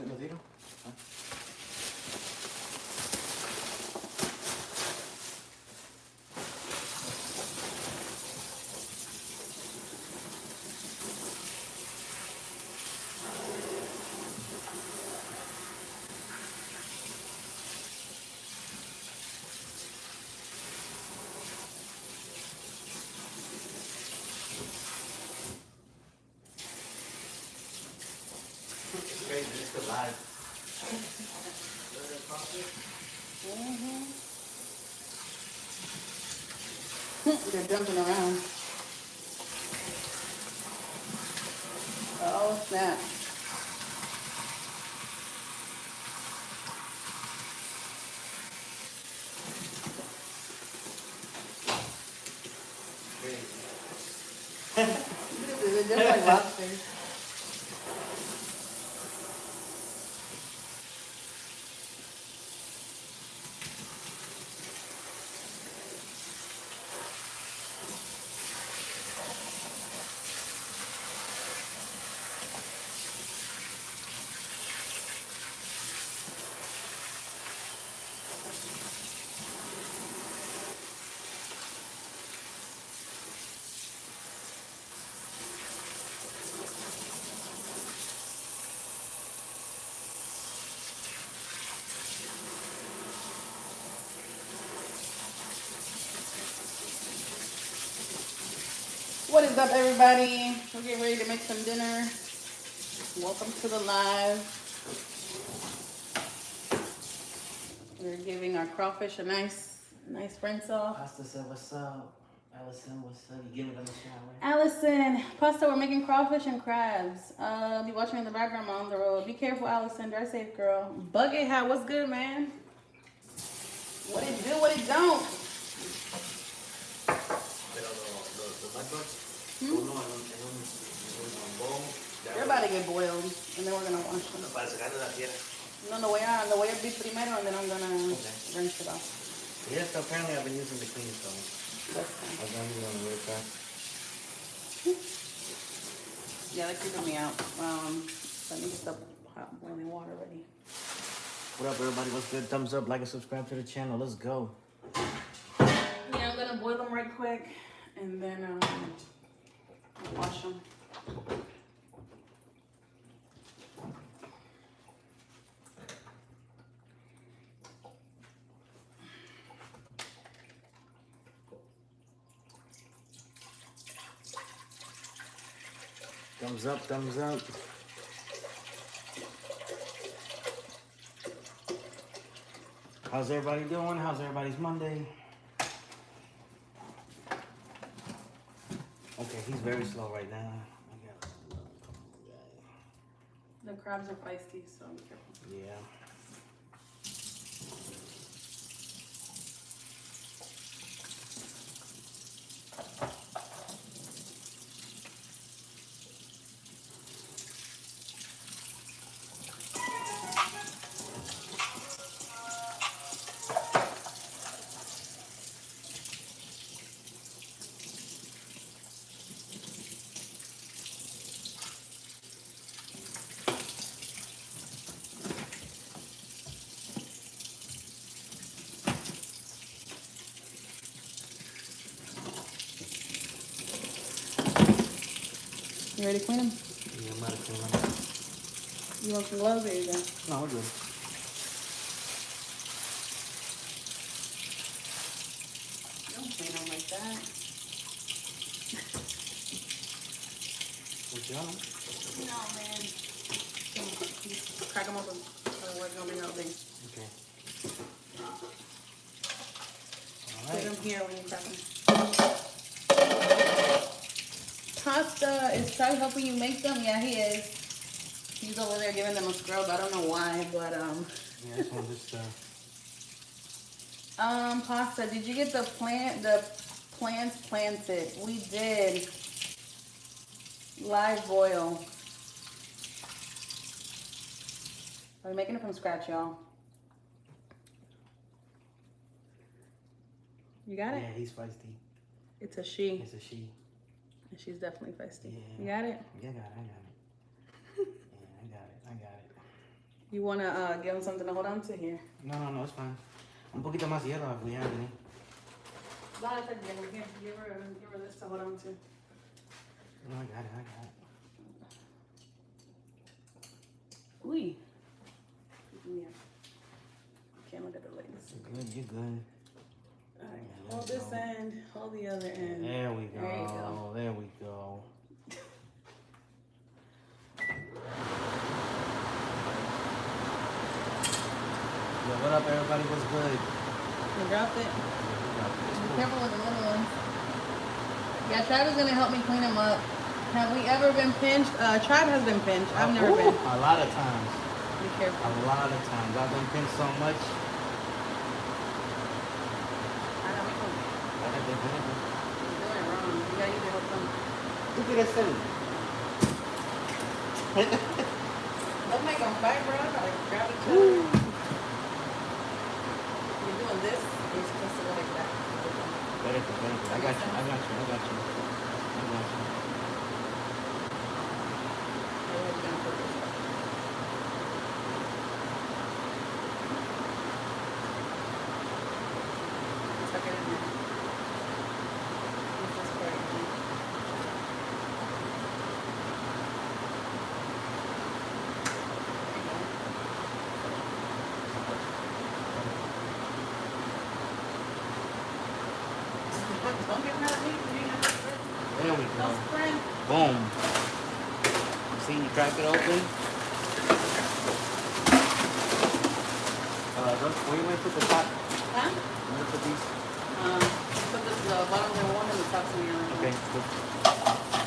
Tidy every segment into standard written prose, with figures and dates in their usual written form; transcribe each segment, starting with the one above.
¿Lo tiro? It's crazy, it's alive. They're jumping around. Oh, snap. They're just like lobsters. What is up, everybody? We're getting ready to make some dinner. Welcome to the live. We're giving our crawfish a nice rinse off. Pasta said, what's up? Allison, what's up? You give it on the shower. Allison, Pasta, we're making crawfish and crabs. Be watching in the background on the road. Be careful, Allison. Drive safe, girl. Bucket Hat, what's good, man? What it do, what it don't? They're about to get boiled, and then we're gonna wash them. No, lo voy a beat primero, and then I'm gonna rinse it off. Yes, apparently I've been using the clean stone. That's fine. I've done it on the way back. Yeah, they're creeping me out. Let me get the hot boiling water ready. What up, everybody? What's good? Thumbs up, like and subscribe to the channel. Let's go. Yeah, I'm gonna boil them right quick, and then wash them. Thumbs up, thumbs up. How's everybody doing? How's everybody's Monday? Okay, he's very slow right now. I got The crabs are feisty, so be careful. yeah. You ready to clean them? Yeah, I'm about to clean them. You want some gloves? There you go. No, we're good. Don't clean them like that. What's on? No, man. Crack them open. Otherwise, it's gonna be no big. Okay. All Put right. them here when you crack them. Pasta, is Ty helping you make them? Yeah, he is. He's over there giving them a scrub. I don't know why, but Yeah, this one just Pasta, did you get the plants planted? We did. Live boil. Are we making it from scratch, y'all? You got it? Yeah, he's feisty. It's a she. It's a she. And she's definitely feisty. Yeah. You got it? Yeah, I got it. Yeah, I got it. You wanna give him something to hold on to here? No, it's fine. Un poquito más hielo if we have any. Here, give her this to hold on to. No, I got it. Ooh. Yeah. Can't look at the legs. You're good. Alright, hold this end, hold the other end. There we go. There you go. There we go. Yo, what up, everybody? What's good? You dropped it. Be careful with the little ones. Yeah, Tribe is gonna help me clean them up. Have we ever been pinched? Tribe has been pinched. I've never been. A lot of times. Be careful. A lot of times. I've been pinched so much. I know we can. You're doing it wrong. You gotta use your whole tongue. Look at that silly. Don't make them fight, bro. I gotta grab each other. You're doing this. You're supposed to go like that. Very good. I got you. Don't get mad at me. There we go. Don't sprint. Boom. See, you crack it open. Where you want to put the top? Huh? I'm going to put these. Put this bottom in one and the top in the other. Okay, put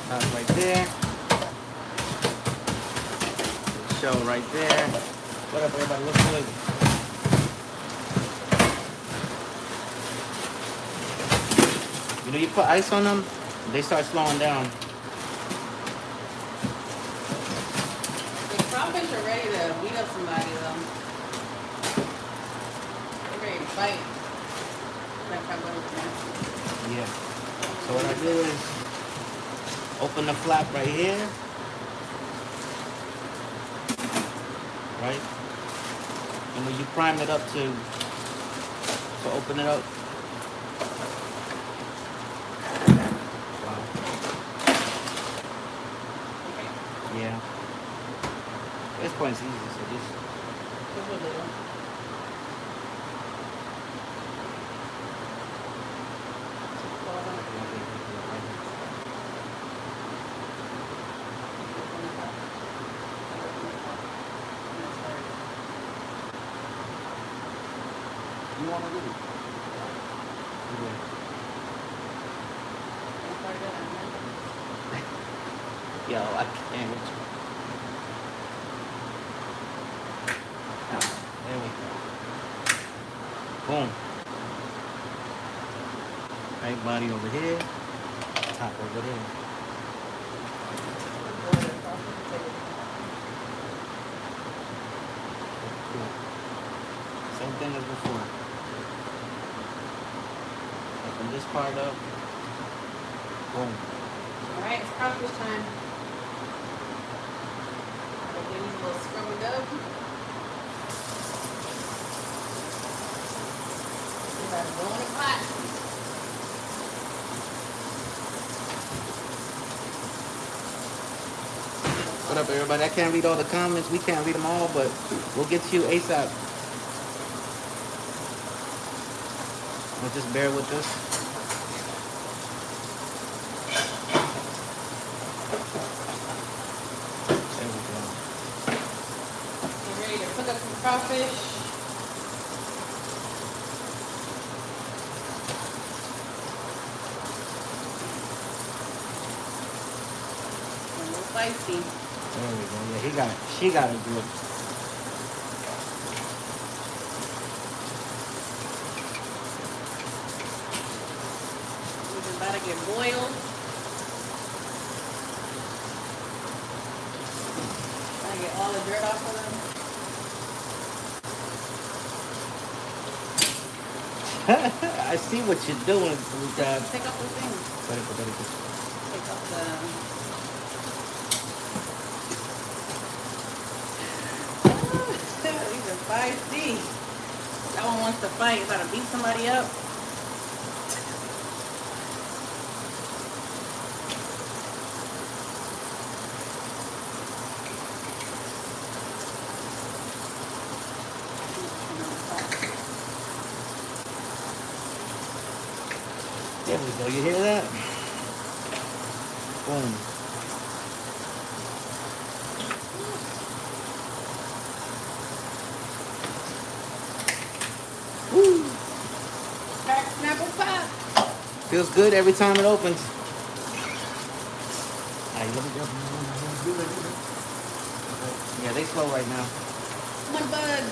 top right there. Show right there. What up, everybody? What's good? You know, you put ice on them, they start slowing down. The crawfish are ready to beat up somebody, though. They're ready to fight. Like how good it's Yeah. So what I do is open the flap right here. Right? And when you prime it up to open it up. Wow. Yeah. This point's easy, so just you want to do it? Yo, I can't with you. There we go. Boom. Right body over here. Top over there. Cool. Same thing as before. Open this part up. Boom. Alright, it's crawfish time. Get these little scrubby dub. You gotta go in the pot. What up, everybody? I can't read all the comments. We can't read them all, but we'll get to you ASAP. Well, just bear with us. There we go. Get ready to cook up some crawfish. A little spicy. There we go. Yeah, she got it good. It's about to get boiled. Trying to get all the dirt off of them. I see what you're doing, Luca. Take off the thing. Very good, very good. Take off the... feisty. That one wants to fight. You gotta beat somebody up. There we go. You hear that? Boom. Woo. Snapple pop. Feels good every time it opens. Alright, let me go. Yeah, they slow right now. Mud bugs.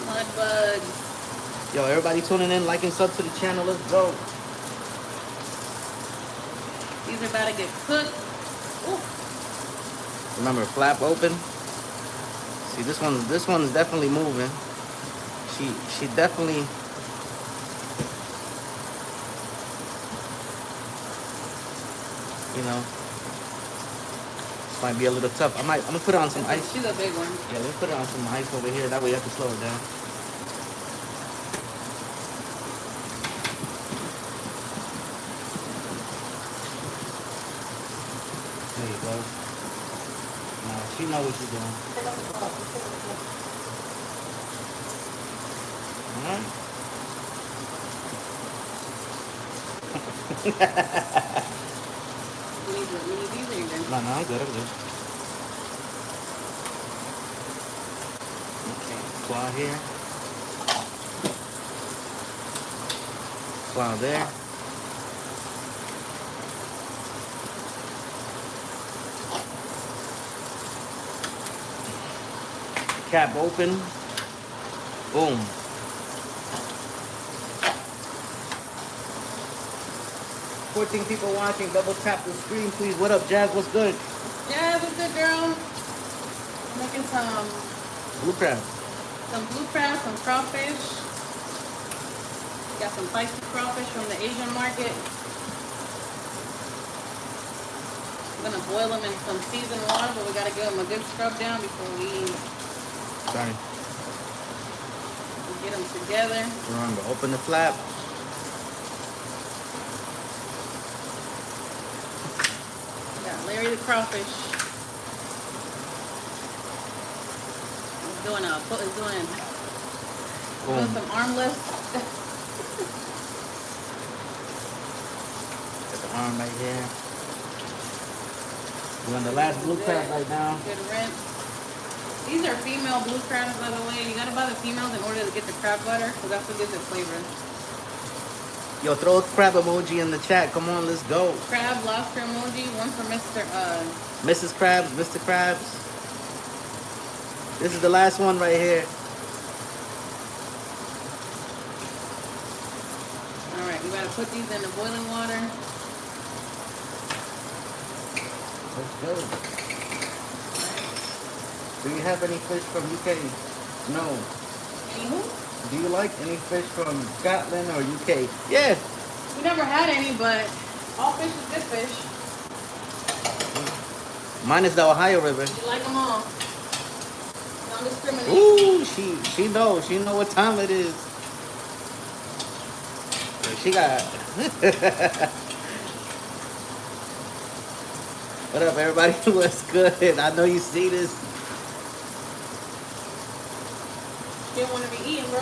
Mud bugs. Yo, everybody tuning in, like and sub to the channel. Let's go. These are about to get cooked. Ooh. Remember, flap open. See, this one's definitely moving. She definitely. You know, this might be a little tough. I'm gonna put on some ice. She's a big one. Yeah, let's put it on some ice over here. That way you have to slow it down. There you go. Now she knows what she's doing. Alright. We need these or you good? No, I'm good. Okay, claw here. Claw there. Cap open. Boom. $14 people watching. Double tap the screen, please. What up, Jazz? What's good? Yeah, what's good, girl? Making some Blue crab. blue crab, some crawfish. Got some spicy crawfish from the Asian market. I'm gonna boil them in some seasoned water, but we gotta give them a good scrub down before we Sorry. get them together. Remember, open the flap. Got Larry the crawfish. He's doing Boom. some arm lifts. Got the arm right here. We're on the last blue crab right now. Good rinse. These are female blue crabs, by the way. You gotta buy the females in order to get the crab butter, because that's what gives it flavor. Yo, throw a crab emoji in the chat. Come on, let's go. Crab, lobster emoji, one for Mrs. Krabs, Mr. Krabs. This is the last one right here. Alright, we gotta put these in the boiling water. Let's go. Do you have any fish from UK? No. Anywho? Do you like any fish from Scotland or UK? Yeah. We never had any, but all fish is good fish. Mine is the Ohio River. You like them all. Don't discriminate. Ooh, she knows. She know what time it is. She got. What up, everybody? What's good? I know you see this. You don't want to be eating, bro.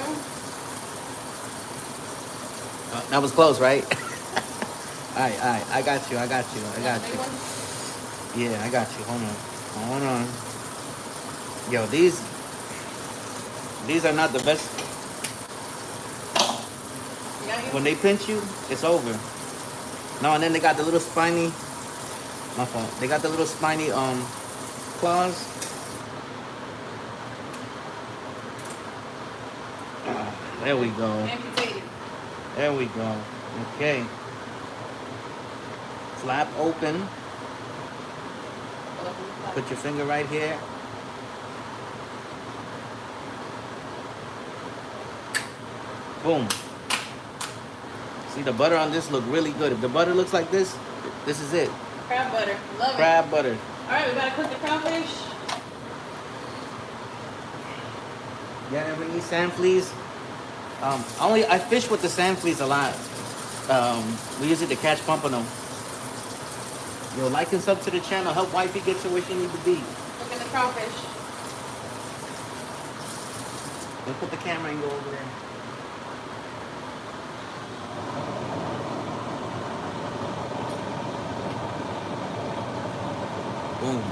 That was close, right? All right. I got you. Yeah, I got you. Hold on. Yo, these are not the best. When they pinch you, it's over. No, and then they got the little spiny. My fault. They got the little spiny claws. There we go. Amputated. There we go. Okay. Flap open. Put your finger right here. Boom. See, the butter on this look really good. If the butter looks like this is it. Crab butter. Love it. Crab butter. Alright, we gotta cook the crawfish. Yeah, ever eat sand fleas? I fish with the sand fleas a lot. We use it to catch pompano. Yo, like and sub to the channel. Help wifey get to where she need to be. Look at the crawfish. We'll put the camera and go over there. Boom.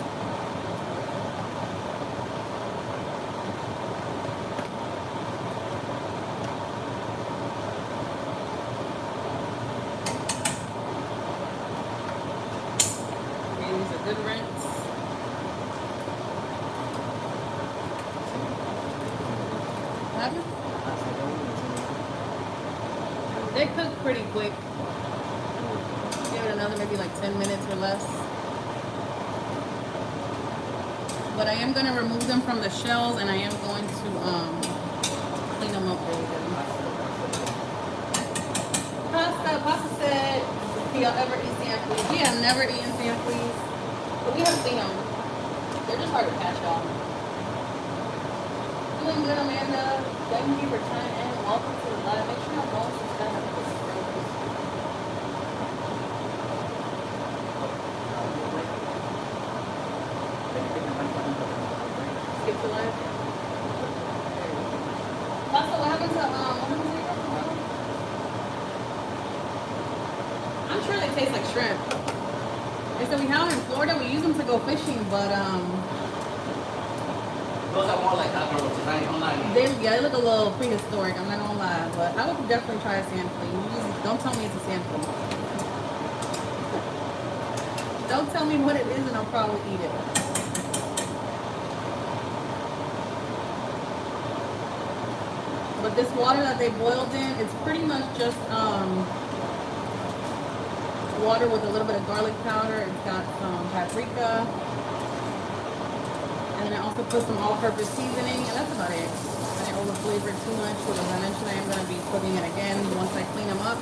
Use a good rinse. What happened? They cook pretty quick. Give it another maybe like 10 minutes or less. But I am going to remove them from the shells and I am going to clean them up really good. Pasta said, do y'all ever eat sand fleas? We have never eaten sand fleas, but we have seen them. They're just hard to catch, y'all. Doing good, Amanda. Thank you for tuning in. Welcome to the live. Make sure y'all go and subscribe. Skip to live. Pasta, what happened to I'm sure they taste like shrimp. They said we have them in Florida. We use them to go fishing, but Those are more like cockroaches. I ain't gonna lie. they look a little prehistoric. I'm not gonna lie, but I would definitely try a sand flea. Don't tell me it's a sand flea. Don't tell me what it is, and I'll probably eat it. But this water that they boiled in, it's pretty much just water with a little bit of garlic powder. It's got some paprika. And then I also put some all-purpose seasoning, and that's about it. I didn't over-flavor it too much, because as I mentioned, I am going to be cooking it again once I clean them up.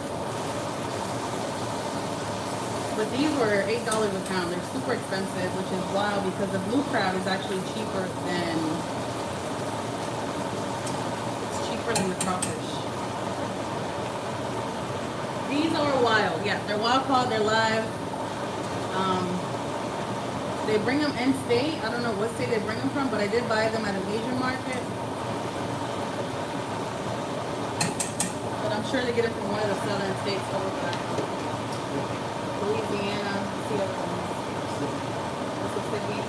But these were $8 a pound. They're super expensive, which is wild, because the blue crab is actually cheaper than the crawfish. These are wild. Yeah, they're wild caught. They're live. They bring them in state. I don't know what state they bring them from, but I did buy them at an Asian market. But I'm sure they get it from one of the southern states over there. Louisiana, Mississippi.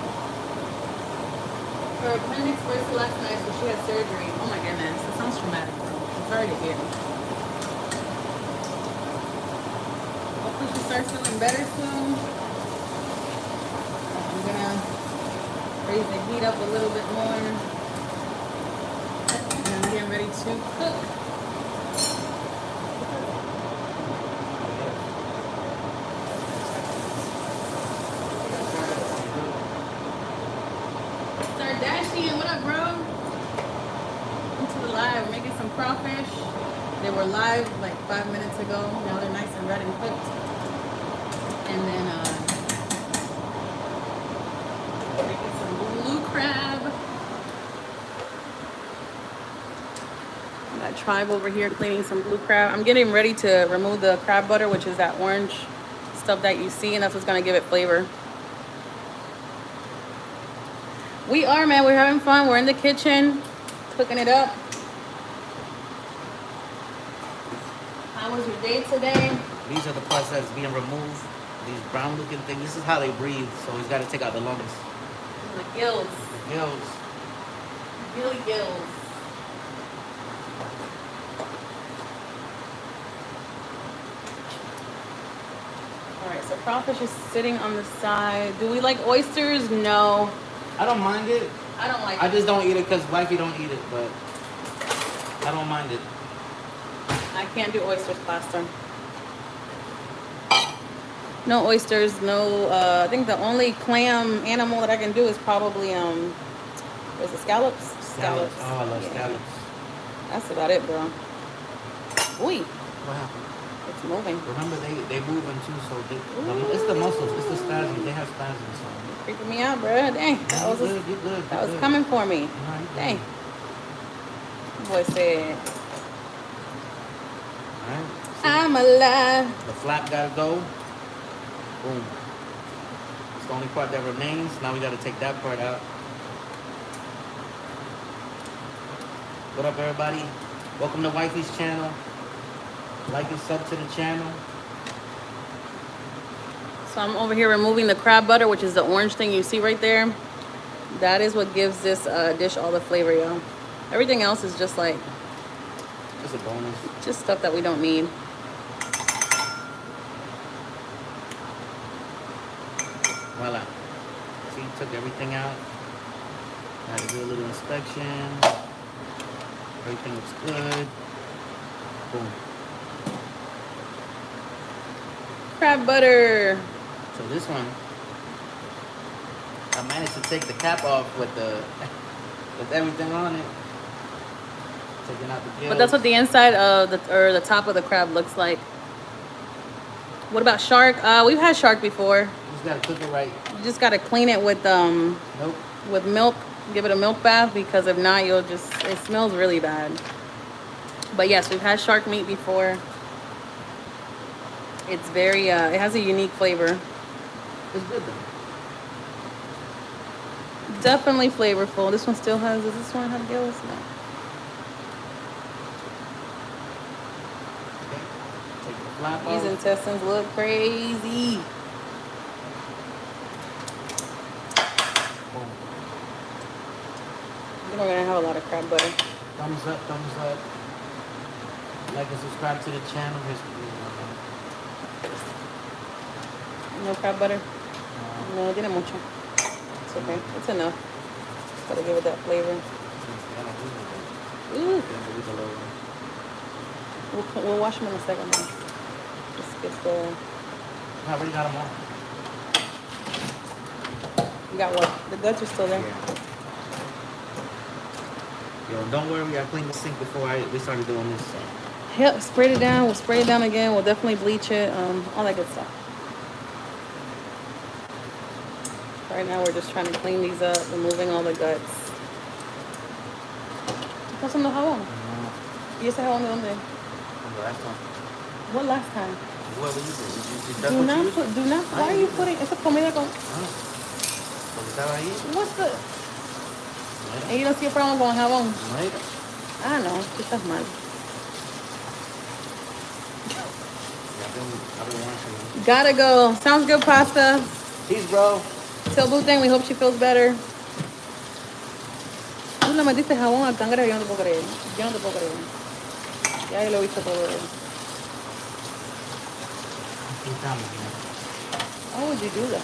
Her appendix burst last night, so she had surgery. Oh my goodness, that sounds traumatic, bro. I'm sorry to hear. Hopefully she starts feeling better soon. I'm gonna raise the heat up a little bit more. And I'm getting ready to cook. Kardashian, what up, bro? Into the live, making some crawfish. They were live like 5 minutes ago. Now they're nice and red and cooked. And then making some blue crab. Got Tribe over here cleaning some blue crab. I'm getting ready to remove the crab butter, which is that orange stuff that you see, and that's what's gonna give it flavor. We are, man. We're having fun. We're in the kitchen, cooking it up. How was your day today? These are the parts that's being removed. These brown looking things. This is how they breathe. So he's got to take out the lungs. The gills. The gills. Really gills. Alright, so crawfish is sitting on the side. Do we like oysters? No. I don't mind it. I don't like it. I just don't eat it because wifey don't eat it, but I don't mind it. I can't do oysters, Plaster. No oysters, no, I think the only clam animal that I can do is probably, was it scallops? Scallops. Oh, I love scallops. That's about it, bro. Oi. What happened? It's moving. Remember, they moving too, so it's the muscles, it's the spasms. They have spasms. So. Freaking me out, bro. Dang. That was good. that was coming for me. No, Dang. Boy said, Alright. I'm alive. The flap gotta go. Boom. It's the only part that remains. Now we gotta take that part out. What up, everybody? Welcome to Wifey's channel. Like and sub to the channel. So I'm over here removing the crab butter, which is the orange thing you see right there. That is what gives this dish all the flavor, y'all. Everything else is just like, Just a bonus. just stuff that we don't need. Voila. See, took everything out. Had to do a little inspection. Everything looks good. Boom. Crab butter. So this one, I managed to take the cap off with the with everything on it. Taking out the gills. But that's what the inside of the top of the crab looks like. What about shark? We've had shark before. You just gotta cook it right. You just gotta clean it with Nope. with milk. Give it a milk bath, because if not, it smells really bad. But yes, we've had shark meat before. It's very it has a unique flavor. It's good though. Definitely flavorful. This one still has. Does this one have gills? No. Okay. Take the flap These off. intestines look crazy. Boom. I think we're gonna have a lot of crab butter. Thumbs up, thumbs up. Like and subscribe to the channel. No crab butter? No, tiene mucho. It's okay. It's enough. Gotta give it that flavor. Ooh. We'll wash them in a second. Though. Just get the. I already got them all. You got what? The guts are still there. Yeah. Yo, don't worry, I cleaned the sink before we started doing this. So. Yep, sprayed it down. We'll spray it down again. We'll definitely bleach it. All that good stuff. Right now we're just trying to clean these up, removing all the guts. ¿Qué pasó en el jabón? ¿Y ese jabón de dónde? The last one. What last time? What were you doing? Do not, why are you putting, esa comida con, Porque estaba ahí. what's the, and you don't see a problem con jabón? No era. Ah, no, tú estás mal. I've been watching. Gotta go. Sounds good, pasta. Peace, bro. Tell Boo Thing we hope she feels better. Tú le metiste jabón al cangrejo, yo no te puedo creer. Yo no te puedo creer. Ya lo he visto todo. Why would you do that?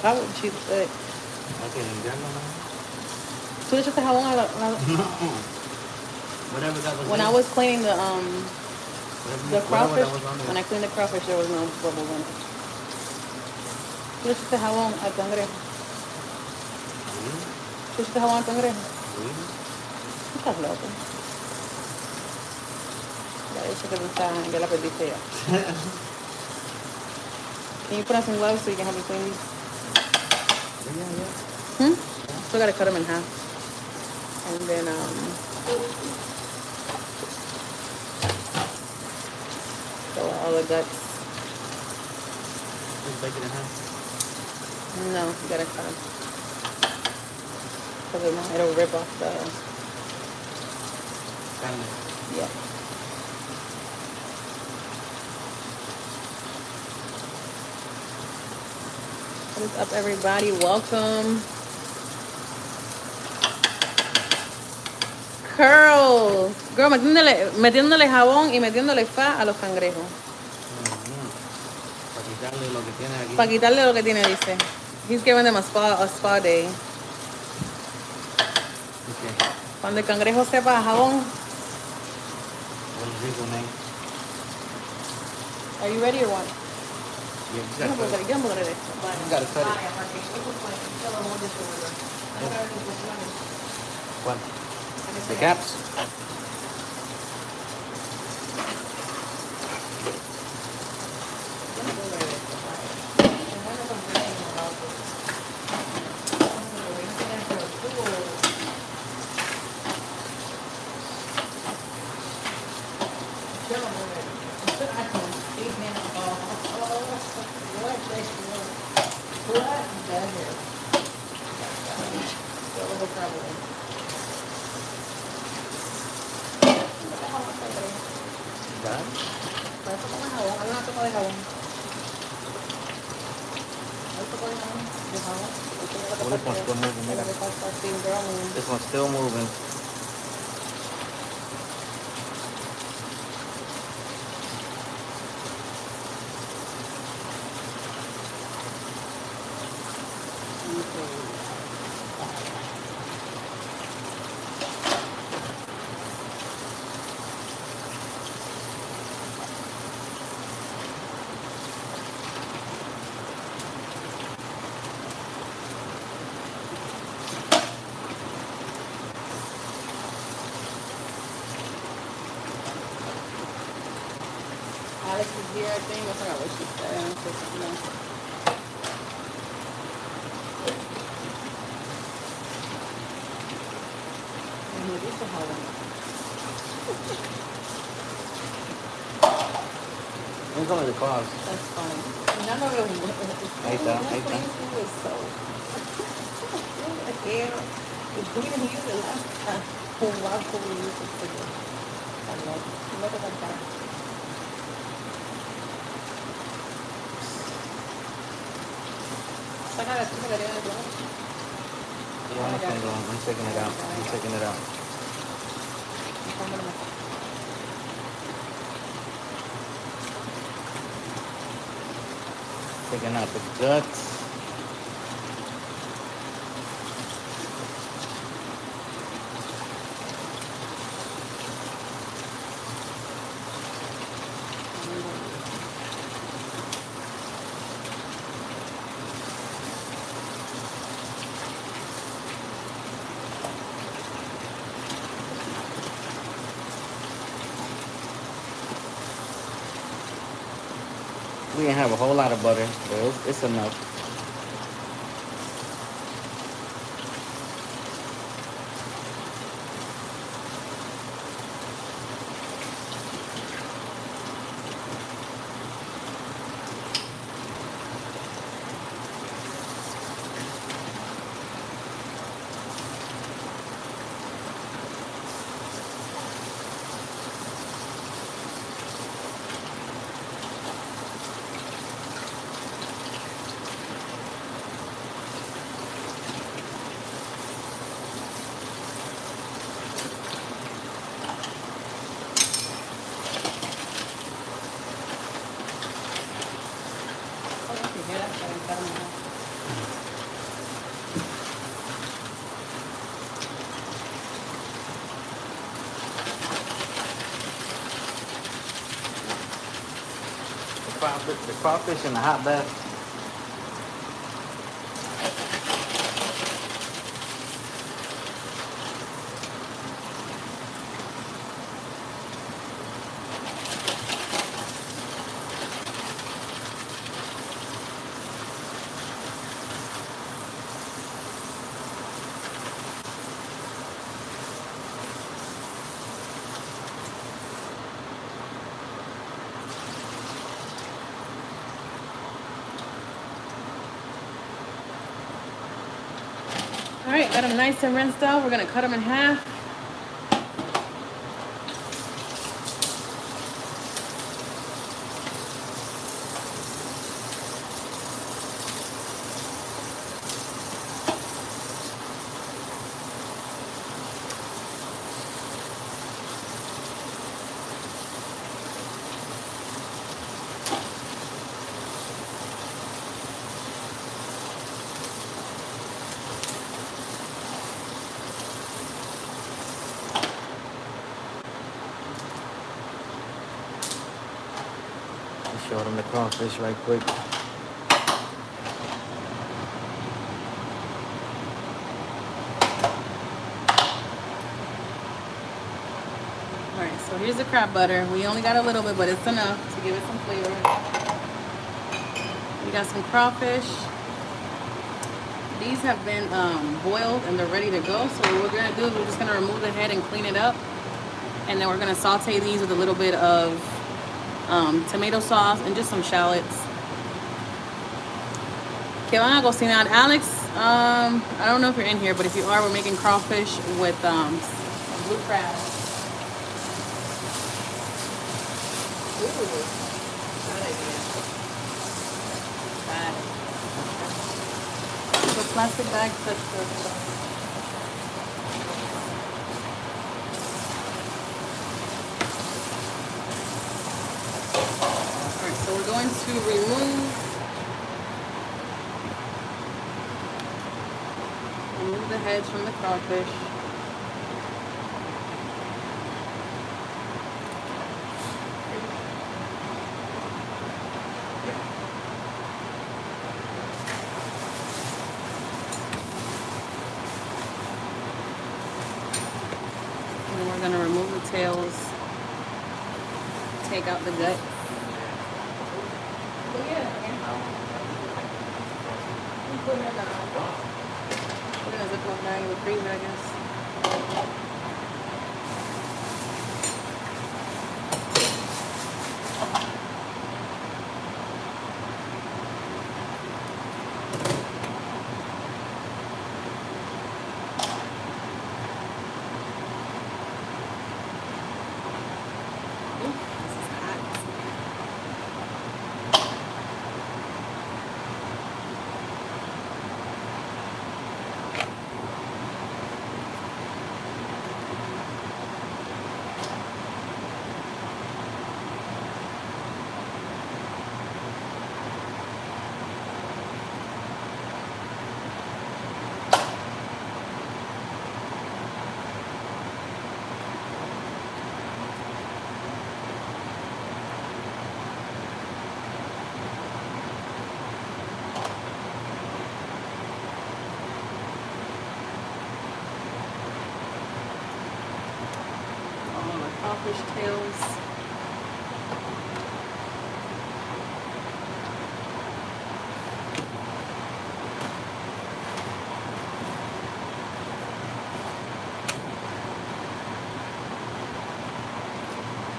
Why would you do that? ¿Tú le echaste jabón a la... Whatever that was. When I was cleaning the crawfish, that was on there. when I cleaned the crawfish, there was no bubbles in it. ¿Tú le echaste jabón al cangrejo? ¿Tú le echaste jabón al cangrejo? ¿Tú estás loco? Ya dice que ya la perdiste ya. Can you put on some gloves so you can have it clean these? Yeah. Still gotta cut them in half. And then, fill out all the guts. Just bake it in half. No, you gotta cut them. Because it'll rip off the, yeah. What is up, everybody? Welcome. Curls. Girl, metiéndole jabón y metiéndole fa a los cangrejos. Para quitarle lo que tiene aquí. Para quitarle lo que tiene, dice. He's giving them a spa day. Okay. Cuando el cangrejo sepa a jabón. What is this one, Are you ready or what? Yeah, Yo no puedo creer esto. you gotta cut it. What? The caps? Oh, this one's still moving. Mira. This one's still moving. Alex is here, I think. I forgot what she said. I don't think she knows. It's only the cost. That's funny. None of it was Ahí está, ahí está. so. Hair. If we didn't use it last time, why could we use it today? I love it. Look at that. Saca la chica de la Yeah, I'm taking it out. I'm taking it out. Taking out the guts. We didn't have a whole lot of butter, but it's enough. The crawfish in the hot bath. All right, got them nice and rinsed out. We're gonna cut them in half. Show them the crawfish right quick. Alright, so here's the crab butter. We only got a little bit, but it's enough to give it some flavor. We got some crawfish. These have been boiled and they're ready to go. So what we're gonna do is we're just gonna remove the head and clean it up. And then we're gonna saute these with a little bit of tomato sauce and just some shallots. Que van a cocinar. Alex, I don't know if you're in here, but if you are, we're making crawfish with blue crab. Ooh, bad idea. Bad. Plastic bag touch this. Alright, so we're going to remove the heads from the crawfish. And we're going to remove the tails, take out the gut. Put it in a Ziploc bag in the freezer, I guess. Ooh, this is hot. Crawfish tails.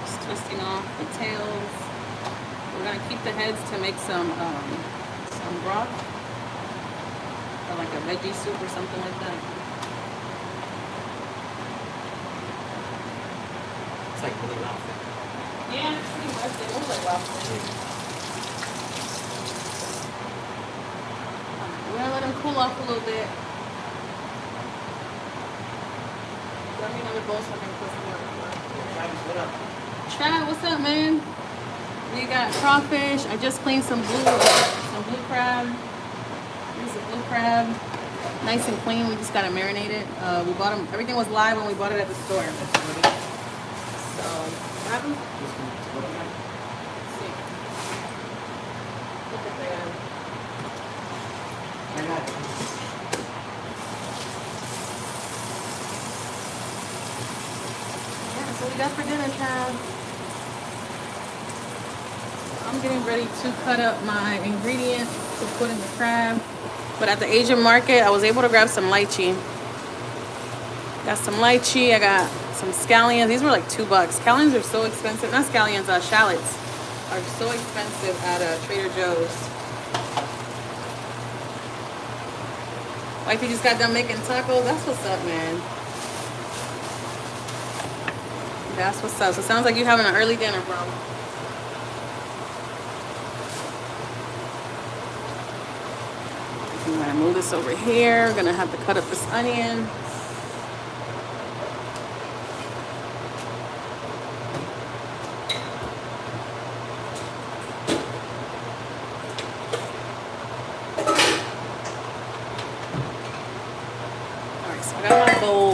Just twisting off the tails. We're gonna keep the heads to make some broth or like a veggie soup or something like that. Like really lobster. Yeah, pretty much. They look like lobster. We're gonna let them cool off a little bit. Let me know the bowl so I can put some more. What up? Chad, what's up, man? We got crawfish. I just cleaned some blue crab. Here's the blue crab. Nice and clean. We just gotta marinate it. We bought them. Everything was live when we bought it at the store. Have them? Let's see. Look at that. I got it. Yeah, so we got for dinner, Chad. I'm getting ready to cut up my ingredients to put in the crab. But at the Asian market, I was able to grab some lychee. Got some lychee. I got some scallions. These were like $2. Scallions are so expensive. Not scallions, shallots are so expensive at Trader Joe's. Wifey just got done making tacos. That's what's up, man. That's what's up. So it sounds like you're having an early dinner, bro. I'm gonna move this over here. We're gonna have to cut up this onion.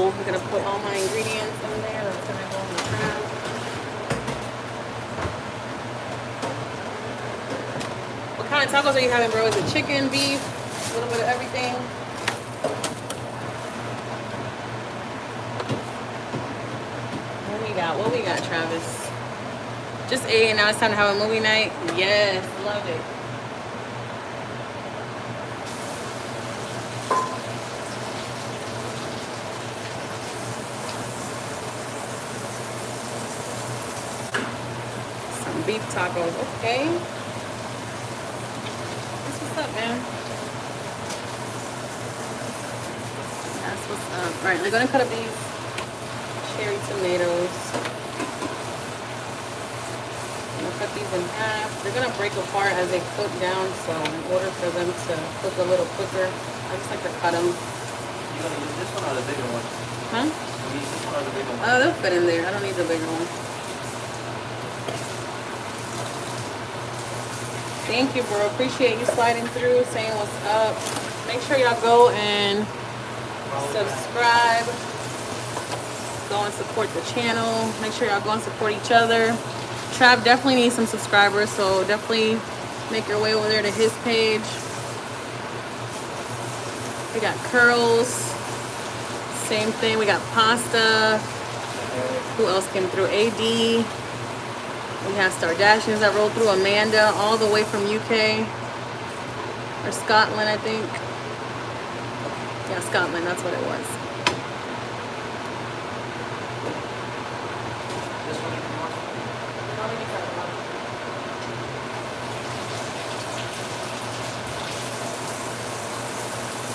I'm gonna put all my ingredients in there. That's gonna go in the crab. What kind of tacos are you having, bro? Is it chicken, beef, a little bit of everything? What we got, Travis? Just ate, and now it's time to have a movie night. Yes, love it. Beef tacos, okay. That's what's up, man. That's what's up. All right, we're gonna cut up these cherry tomatoes. I'm gonna cut these in half. They're gonna break apart as they cook down, so in order for them to cook a little quicker, I just like to cut them. You gonna use this one or the bigger one? Huh? You use this one or the bigger one? Oh, they'll fit in there. I don't need the bigger one. Thank you, bro. Appreciate you sliding through, saying what's up. Make sure y'all go and subscribe. Go and support the channel. Make sure y'all go and support each other. Trav definitely needs some subscribers, so definitely make your way over there to his page. We got curls. Same thing. We got pasta. Who else came through? AD. We have Stardashians that rolled through. Amanda, all the way from UK. Or Scotland, I think. Yeah, Scotland. That's what it was.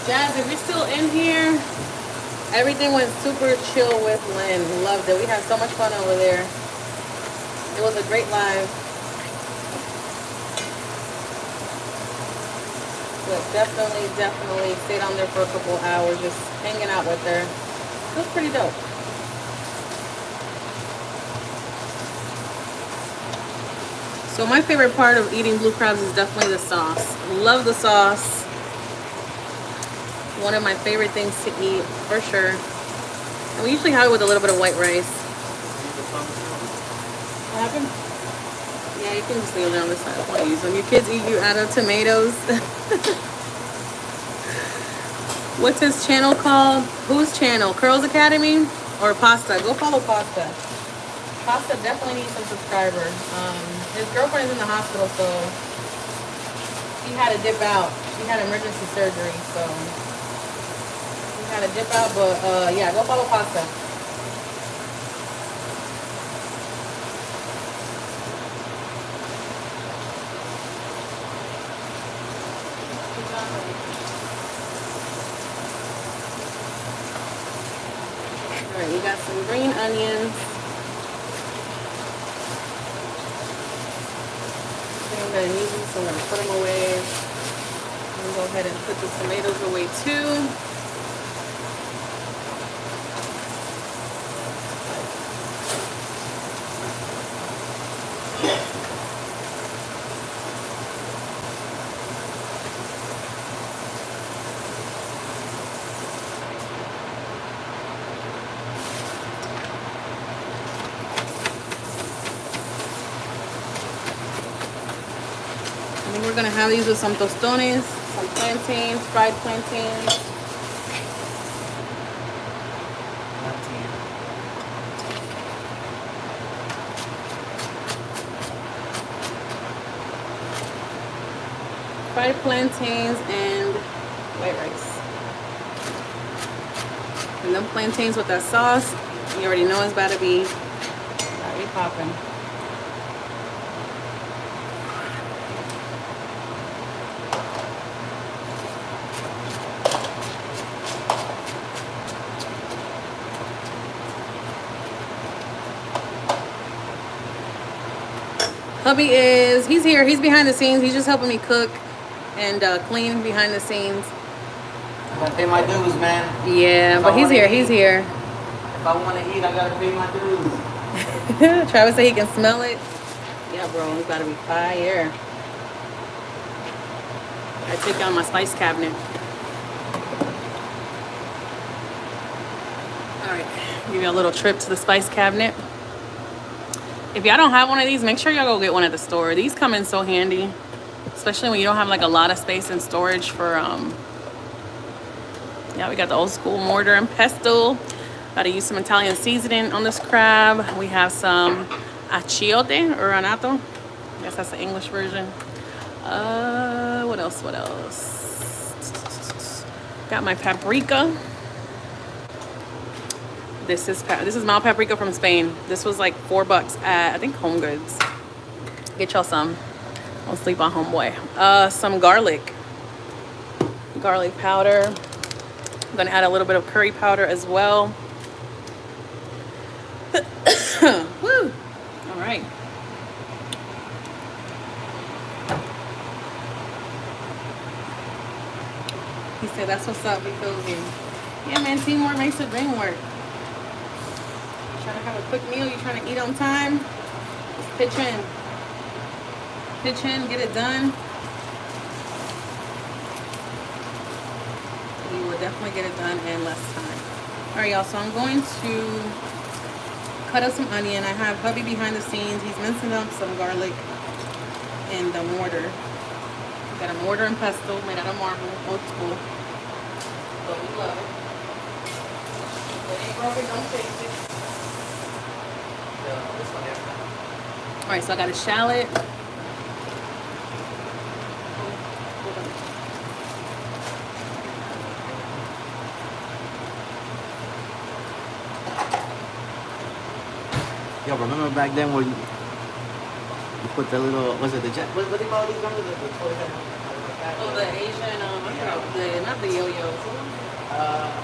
Jazz, if you're still in here, everything went super chill with Lynn. Loved it. We had so much fun over there. It was a great live. But definitely stayed on there for a couple hours just hanging out with her. It was pretty dope. So my favorite part of eating blue crabs is definitely the sauce. Love the sauce. One of my favorite things to eat, for sure. And we usually have it with a little bit of white rice. What happened? Yeah, you can just leave it on the side. I don't want to use them. Your kids eat you out of tomatoes. What's his channel called? Whose channel? Curls Academy or Pasta? Go follow Pasta. Pasta definitely needs some subscribers. His girlfriend is in the hospital, so he had to dip out. She had emergency surgery, so he had to dip out. But yeah, go follow Pasta. Alright, we got some green onions. I'm going to need these, so I'm going to put them away. I'm going to go ahead and put the tomatoes away too. We're gonna have these with some tostones, some plantains, fried plantains. Fried plantains and white rice. And them plantains with that sauce, you already know it's about to be popping. Hubby he's here. He's behind the scenes. He's just helping me cook and clean behind the scenes. I gotta pay my dues, man. Yeah, but he's here. He's here. If I want to eat, I gotta pay my dues. Travis said he can smell it. Yeah, bro, it's gotta be fire. I take out my spice cabinet. All right, give you a little trip to the spice cabinet. If y'all don't have one of these, make sure y'all go get one at the store. These come in so handy, especially when you don't have like a lot of space and storage for, yeah, we got the old school mortar and pestle. Gotta use some Italian seasoning on this crab. We have some achiote or anato. I guess that's the English version. What else? Got my paprika. This is mild paprika from Spain. This was like $4 at, I think, Home Goods. Get y'all some. Don't sleep on homeboy. Some garlic powder. I'm gonna add a little bit of curry powder as well. Woo! All right. He said, that's what's up, be cozy. Yeah, man, teamwork makes the dream work. You trying to have a quick meal, you trying to eat on time, just pitch in. Pitch in, get it done. You will definitely get it done in less time. All right, y'all, so I'm going to cut up some onion. I have hubby behind the scenes. He's mincing up some garlic in the mortar. Got a mortar and pestle made out of marble, old school. But we love it. If it ain't broken, don't fix it. This one here. All right, so I got a shallot. Yo, remember back then when you put the little, was it the jet? What do you call these numbers? The toys that Oh, the Asian, not the yo-yos. I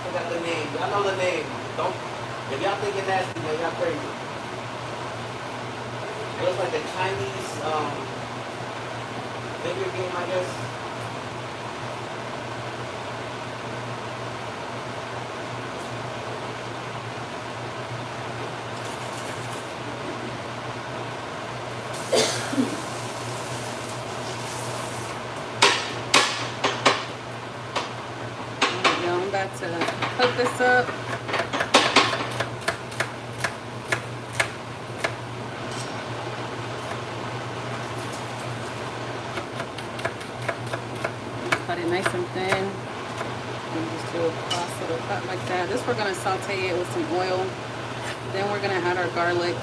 forgot the name. Y'all know the name. Don't, if y'all think it's nasty, then y'all crazy. It looks like a Chinese video game, I guess. I'm about to cook this up. Cut it nice and thin. And just do a cross little cut like that. This we're gonna saute it with some oil. Then we're gonna add our garlic.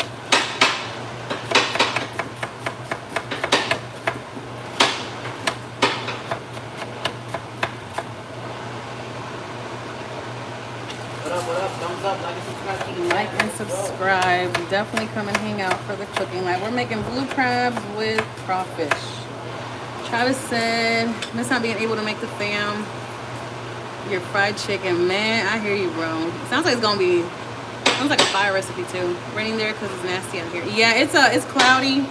What up? Thumbs up, like and subscribe. Like and subscribe. Definitely come and hang out for the cooking. Like, we're making blue crabs with crawfish. Travis said, miss not being able to make the fam. Your fried chicken, man. I hear you, bro. Sounds like it's gonna be. Sounds like a fire recipe too. Raining there because it's nasty out here. Yeah, it's cloudy.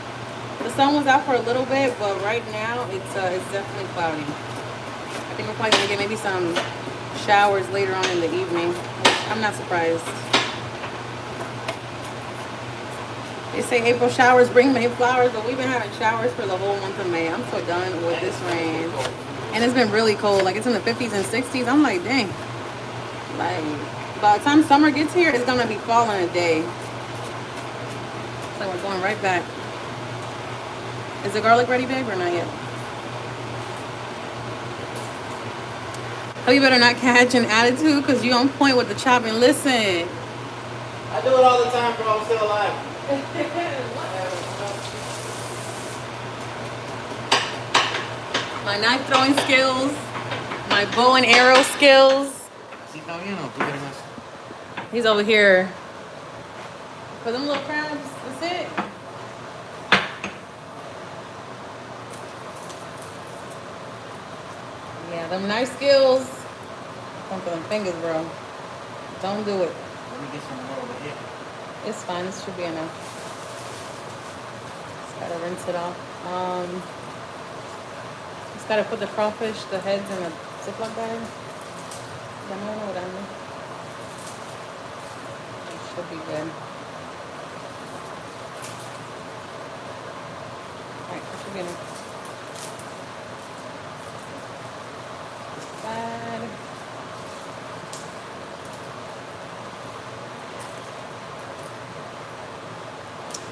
The sun was out for a little bit, but right now it's definitely cloudy. I think we're probably gonna get maybe some showers later on in the evening. I'm not surprised. They say April showers bring May flowers, but we've been having showers for the whole month of May. I'm so done with this rain. And it's been really cold. Like, it's in the 50s and 60s. I'm like, dang. Like, by the time summer gets here, it's going to be fall in a day. So we're going right back. Is the garlic ready, babe, or not yet? Oh, you better not catch an attitude because you on point with the chopping. Listen. I do it all the time, bro. I'm still alive. My knife throwing skills, my bow and arrow skills. He's over here. For them little crabs, that's it. Yeah, them knife skills. Come for them fingers, bro. Don't do it. Let me get some more over here. It's fine. This should be enough. Just gotta rinse it off. Just gotta put the crawfish, the heads in a Ziploc bag. It should be good. Alright, that should be enough. Side.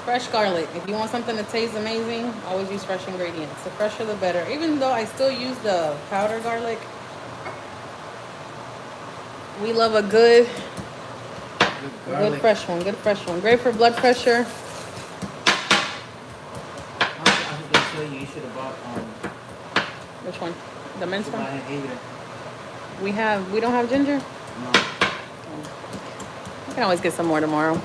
Fresh garlic. If you want something that tastes amazing, always use fresh ingredients. The fresher the better. Even though I still use the powdered garlic, we love a good fresh one. Good fresh one. Great for blood pressure. I was gonna tell you, you should have bought Which one? The minced one? Ginger. We don't have ginger? No. We can always get some more tomorrow.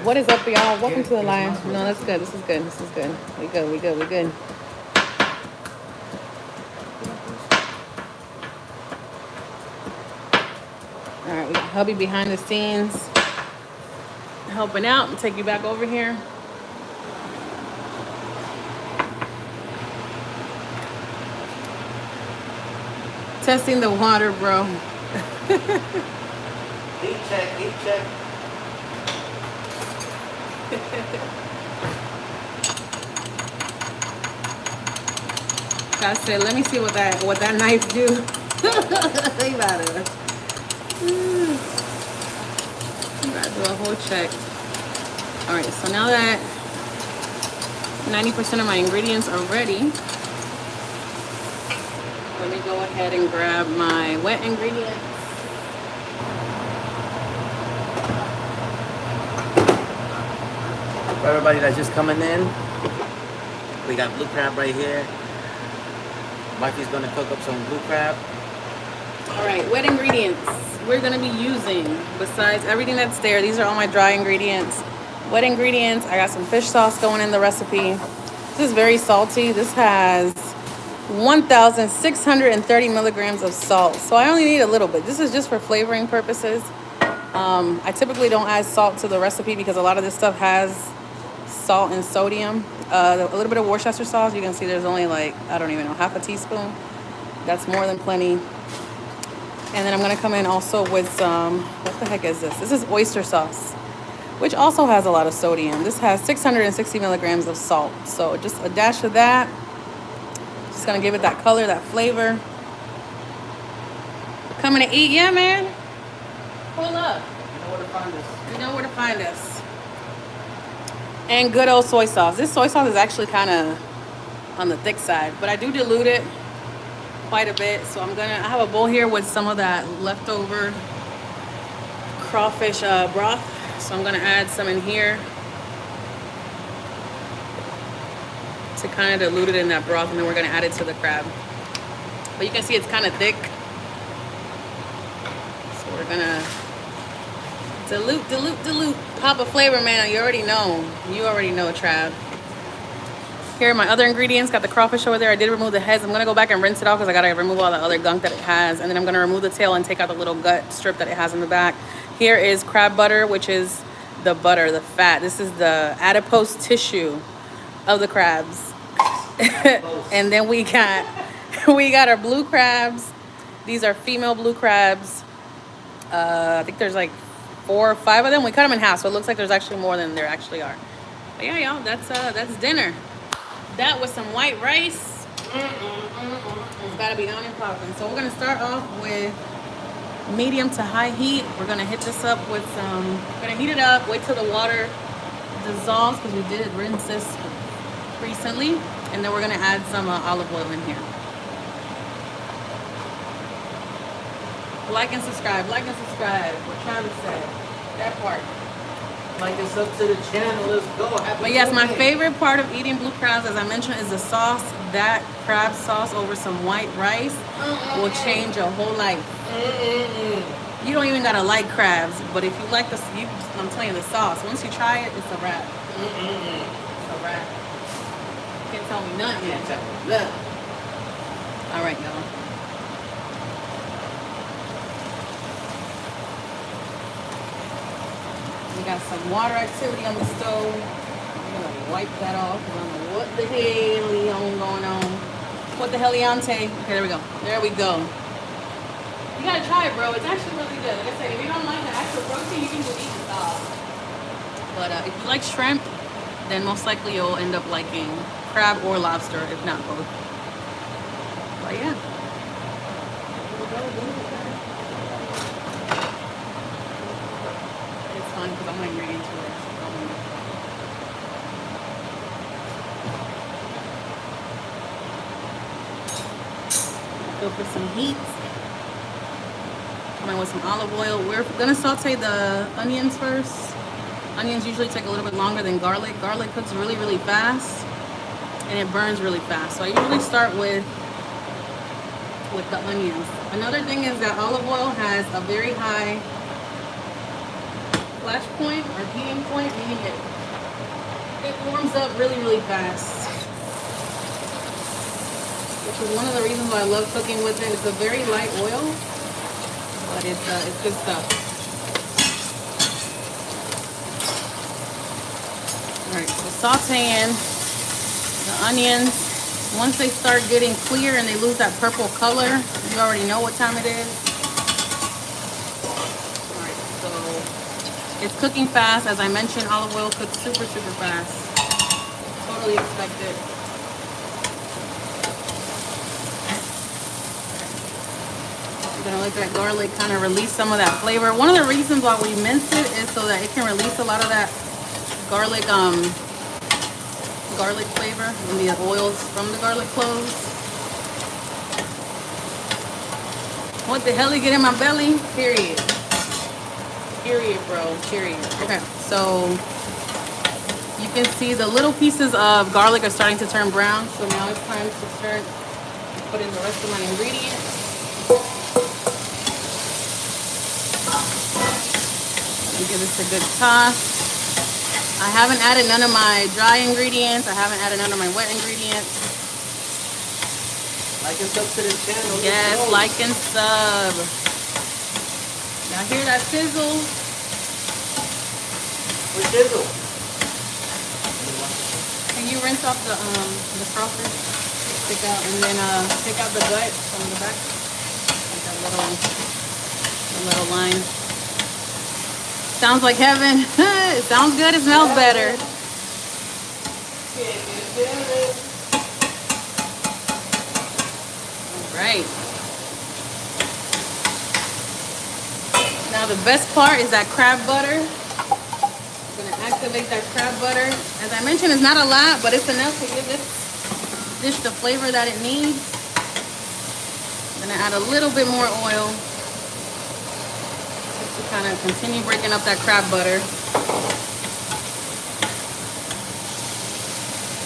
What is up, y'all? Welcome to the live. No, that's good. This is good. This is good. We good. We good. We good. All right, we got hubby behind the scenes helping out. I'll take you back over here. testing the water, bro. Heat check, heat check. I said, let me see what that knife do. Think about it. You gotta do a whole check. All right, so now that 90% of my ingredients are ready, let me go ahead and grab my wet ingredients. For everybody that's just coming in, we got blue crab right here. Mikey's gonna cook up some blue crab. All right, wet ingredients we're gonna be using, besides everything that's there, these are all my dry ingredients. Wet ingredients, I got some fish sauce going in the recipe. This is very salty. This has 1,630 milligrams of salt. So I only need a little bit. This is just for flavoring purposes. I typically don't add salt to the recipe because a lot of this stuff has salt and sodium. A little bit of Worcestershire sauce. You can see there's only like, I don't even know, half a teaspoon. That's more than plenty. And then I'm gonna come in also with some, what the heck is this? This is oyster sauce, which also has a lot of sodium. This has 660 milligrams of salt. So just a dash of that. Just gonna give it that color, that flavor. Coming to eat, yeah, man. Pull up. You know where to find us. You know where to find us. And good old soy sauce. This soy sauce is actually kind of on the thick side, but I do dilute it quite a bit. So I have a bowl here with some of that leftover crawfish broth. So I'm gonna add some in here to kind of dilute it in that broth, and then we're gonna add it to the crab. But you can see it's kind of thick. So we're gonna dilute. Pop a flavor, man. You already know, Trav. Here are my other ingredients. Got the crawfish over there. I did remove the heads. I'm gonna go back and rinse it off because I gotta remove all the other gunk that it has. And then I'm gonna remove the tail and take out the little gut strip that it has in the back. Here is crab butter, which is the butter, the fat. This is the adipose tissue of the crabs. And then we got our blue crabs. These are female blue crabs. I think there's like 4 or 5 of them. We cut them in half, so it looks like there's actually more than there actually are. But yeah, y'all, that's dinner. That was some white rice. It's gotta be on and popping. So we're gonna start off with medium to high heat. We're gonna hit this up with some, we're gonna heat it up, wait till the water dissolves because we did rinse this recently. And then we're gonna add some olive oil in here. Like and subscribe, what Travis said, that part. Like and sub to the channel, let's go. Happy But yes, my birthday. favorite part of eating blue crabs, as I mentioned, is the sauce. That crab sauce over some white rice will change your whole life. You don't even gotta like crabs, but if you like I'm telling you, the sauce, once you try it, it's a wrap. It's a wrap. You can't tell me nothing. Can't tell me nothing. All right, y'all. We got some water activity on the stove. I'm gonna wipe that off because I don't know what the hell going on. What the heliante? Okay, there we go. There we go. You gotta try it, bro. It's actually really good. Like I said, if you don't like the actual protein, you can just eat the sauce. But if you like shrimp, then most likely you'll end up liking crab or lobster, if not both. But yeah. It's fun because I'm not ingredients for it. Go for some heat. Come in with some olive oil. We're gonna saute the onions first. Onions usually take a little bit longer than garlic. Garlic cooks really, really fast, and it burns really fast. So I usually start with the onions. Another thing is that olive oil has a very high flash point or heating point, meaning it warms up really, really fast. Which is one of the reasons why I love cooking with it. It's a very light oil, but it's good stuff. All right, so sauteing the onions. Once they start getting clear and they lose that purple color, you already know what time it is. All right, so it's cooking fast. As I mentioned, olive oil cooks super, super fast. Totally expected. You're gonna let that garlic kind of release some of that flavor. One of the reasons why we mince it is so that it can release a lot of that garlic garlic flavor and the oils from the garlic cloves. What the hell you get in my belly? Period. Period, bro. Period. Okay, so you can see the little pieces of garlic are starting to turn brown. So now it's time to start put in the rest of my ingredients. Give this a good toss. I haven't added none of my dry ingredients. I haven't added none of my wet ingredients. Like and sub to the channel. Yes, like and sub. Y'all hear that sizzle? What sizzle? Can you rinse off the crawfish? Take out and then take out the gut from the back. Like that little line. Sounds like heaven. It sounds good. It smells better. All right. Now the best part is that crab butter. I'm gonna activate that crab butter. As I mentioned, it's not a lot, but it's enough to give this dish the flavor that it needs. I'm gonna add a little bit more oil. Kind of continue breaking up that crab butter.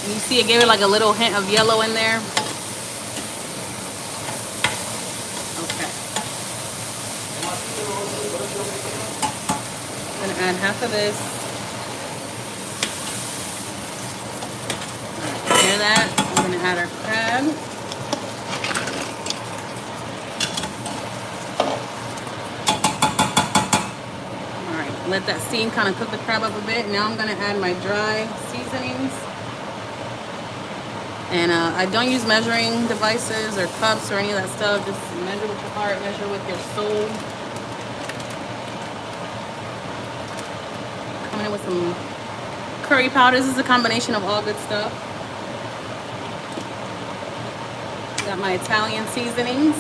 And you see it gave it like a little hint of yellow in there. Okay. I'm gonna add half of this. Right, hear that? I'm gonna add our crab. Let that steam kind of cook the crab up a bit. Now I'm gonna add my dry seasonings. And I don't use measuring devices or cups or any of that stuff. Just measure with your heart, measure with your soul. Coming in with some curry powder. This is a combination of all good stuff. Got my Italian seasonings.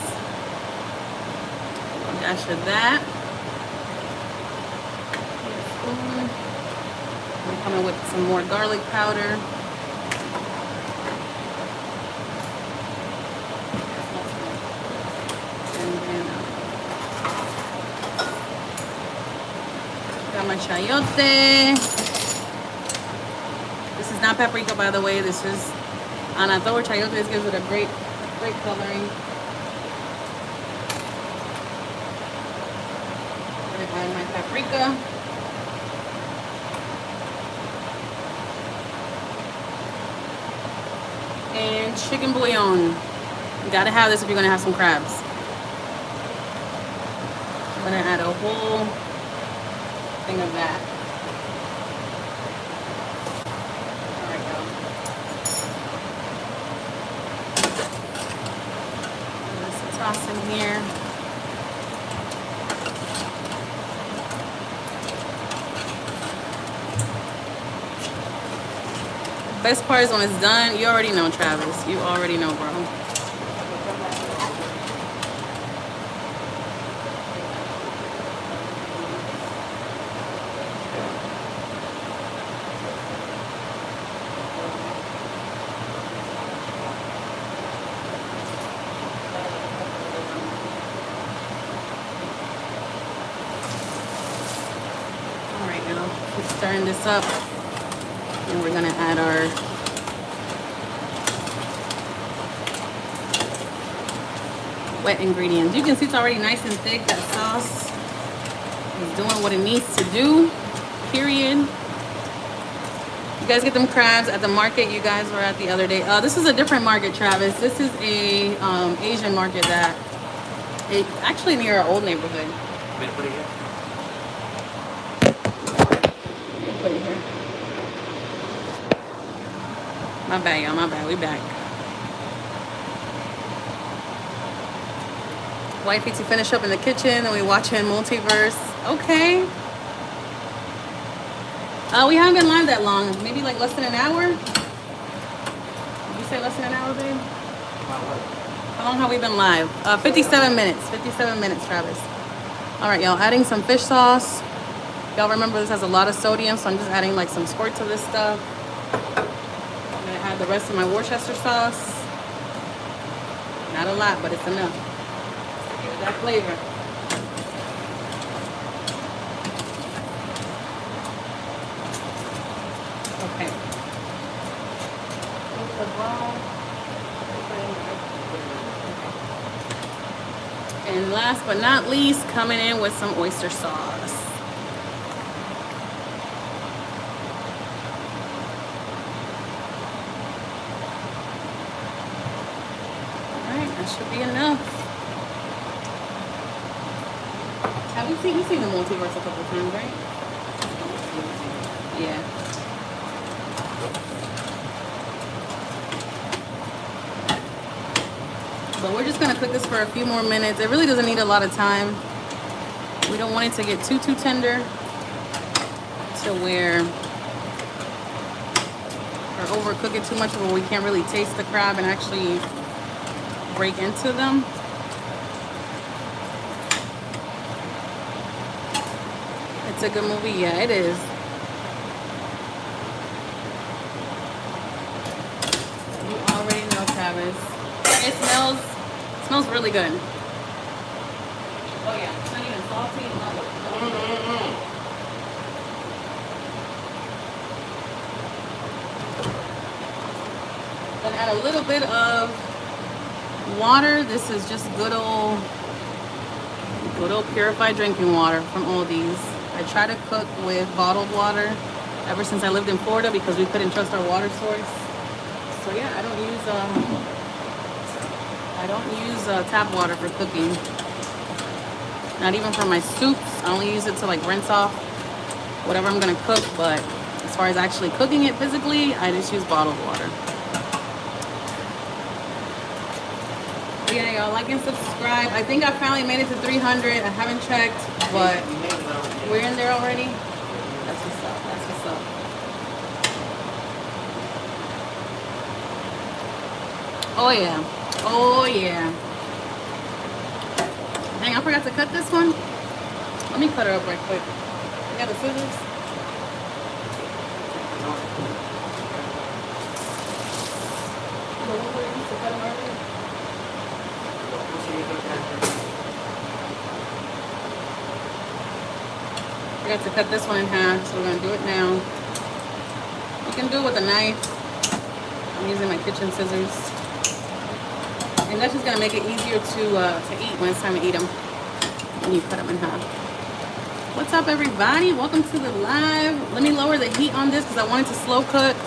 A dash of that. I'm coming with some more garlic powder. And then got my chayote. This is not paprika, by the way. This is anato or chayote. This gives it a great coloring. I'm gonna add my paprika. And chicken bouillon. You gotta have this if you're gonna have some crabs. I'm gonna add a whole thing of that. There we go. Let's toss in here. Best part is when it's done, you already know, Travis. You already know, bro. All right, now keep stirring this up. And we're gonna add our wet ingredients. You can see it's already nice and thick. That sauce is doing what it needs to do, period. You guys get them crabs at the market you guys were at the other day. This is a different market, Travis. This is a Asian market that actually near our old neighborhood. Want me to put it here? Put it here. My bad, y'all. My bad. We back. Wifey to finish up in the kitchen, and we watching Multiverse. Okay. We haven't been live that long. Maybe like less than an hour. Did you say less than an hour, babe? How long have we been live? 57 minutes. 57 minutes, Travis. All right, y'all. Adding some fish sauce. Y'all remember this has a lot of sodium, so I'm just adding like some squirts of this stuff. I'm gonna add the rest of my Worcester sauce. Not a lot, but it's enough. Give it that flavor. Okay. And last but not least, coming in with some oyster sauce. That should be enough. Have we seen the Multiverse a couple times, right? Yeah. So we're just gonna cook this for a few more minutes. It really doesn't need a lot of time. We don't want it to get too tender to where or overcook it too much where we can't really taste the crab and actually break into them. It's a good movie. Yeah, it is. You already know, Travis. It smells really good. Oh yeah, it's not even salty. Then add a little bit of water. This is just good old purified drinking water from Aldi's. I try to cook with bottled water ever since I lived in Florida because we couldn't trust our water source. So yeah, I don't use tap water for cooking. Not even for my soups. I only use it to like rinse off whatever I'm gonna cook. But as far as actually cooking it physically, I just use bottled water. Yeah, y'all, like and subscribe. I think I finally made it to 300. I haven't checked, but we're in there already. That's what's up. That's what's up. Oh yeah. Oh yeah. Dang, I forgot to cut this one. Let me cut her up right quick. You got the scissors? I got to cut this one in half, so we're gonna do it now. You can do it with a knife. I'm using my kitchen scissors, and that's just gonna make it easier to eat when it's time to eat them. When you cut them in half. What's up, everybody? Welcome to the live. Let me lower the heat on this because I want it to slow cook.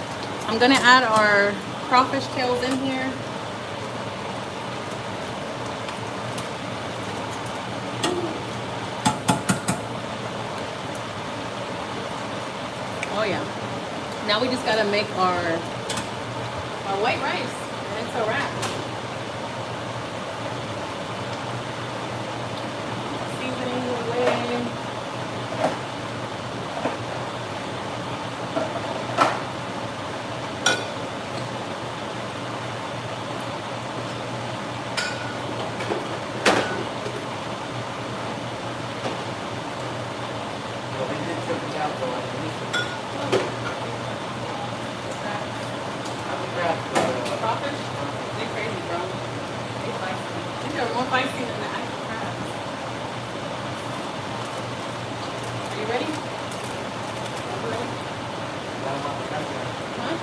I'm gonna add our crawfish tails in here. Oh yeah. Now we just gotta make our white rice, and it's a wrap. Seasoning away. Crawfish? They're crazy, bro. They're feisty. I think they're more feisty than the actual crabs. Are you ready? Huh?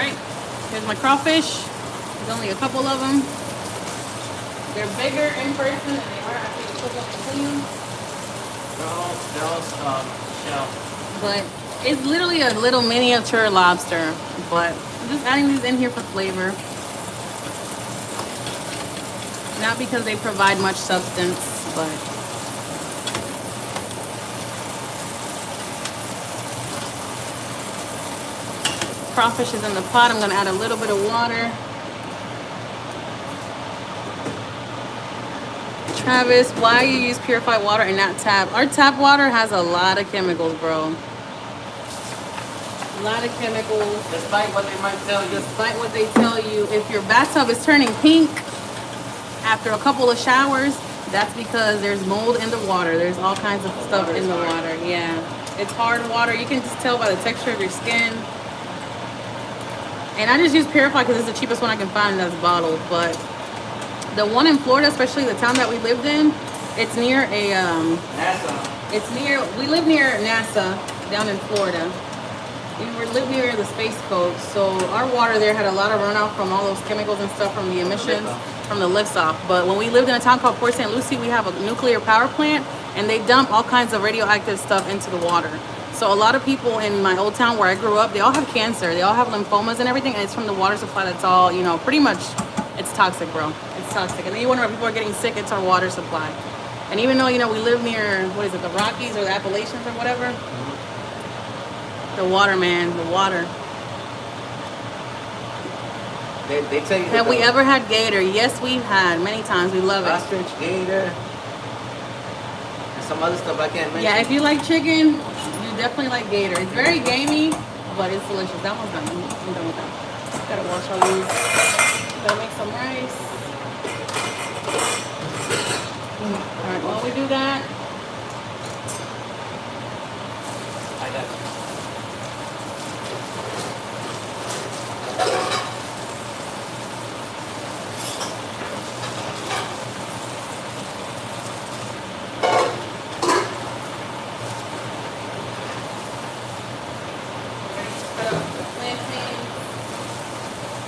right, here's my crawfish. There's only a couple of them. They're bigger in person than they are after you cook them and clean them. They're all shell. But it's literally a little miniature lobster. But I'm just adding these in here for flavor. Not because they provide much substance, but crawfish is in the pot. I'm gonna add a little bit of water. Travis, why you use purified water and not tap? Our tap water has a lot of chemicals, bro. A lot of chemicals. Despite what they might tell you. Despite what they tell you, if your bathtub is turning pink after a couple of showers, that's because there's mold in the water. There's all kinds of stuff in the water. Yeah, it's hard water. You can just tell by the texture of your skin. And I just use purified because it's the cheapest one I can find that's bottled. But the one in Florida, especially the town that we lived in, it's near a NASA. we live near NASA down in Florida. We live near the Space Coast, so our water there had a lot of runoff from all those chemicals and stuff from the emissions from the lifts off. But when we lived in a town called Port St. Lucie, we have a nuclear power plant, and they dump all kinds of radioactive stuff into the water. So a lot of people in my old town where I grew up, they all have cancer, they all have lymphomas and everything, and it's from the water supply. That's all, you know, pretty much. It's toxic, bro. It's toxic. And then you wonder why people are getting sick. It's our water supply. And even though, you know, we live near, what is it, the Rockies or the Appalachians or whatever, the water, man, the water. They tell you. Have we ever had gator? Yes, we've had many times. We love it. Ostrich, gator, and some other stuff I can't mention. Yeah, if you like chicken, you definitely like gator. It's very gamey, but it's delicious. That one's done. I'm done with that. Gotta wash all these. Gotta make some rice. All right, while we do that, I got you.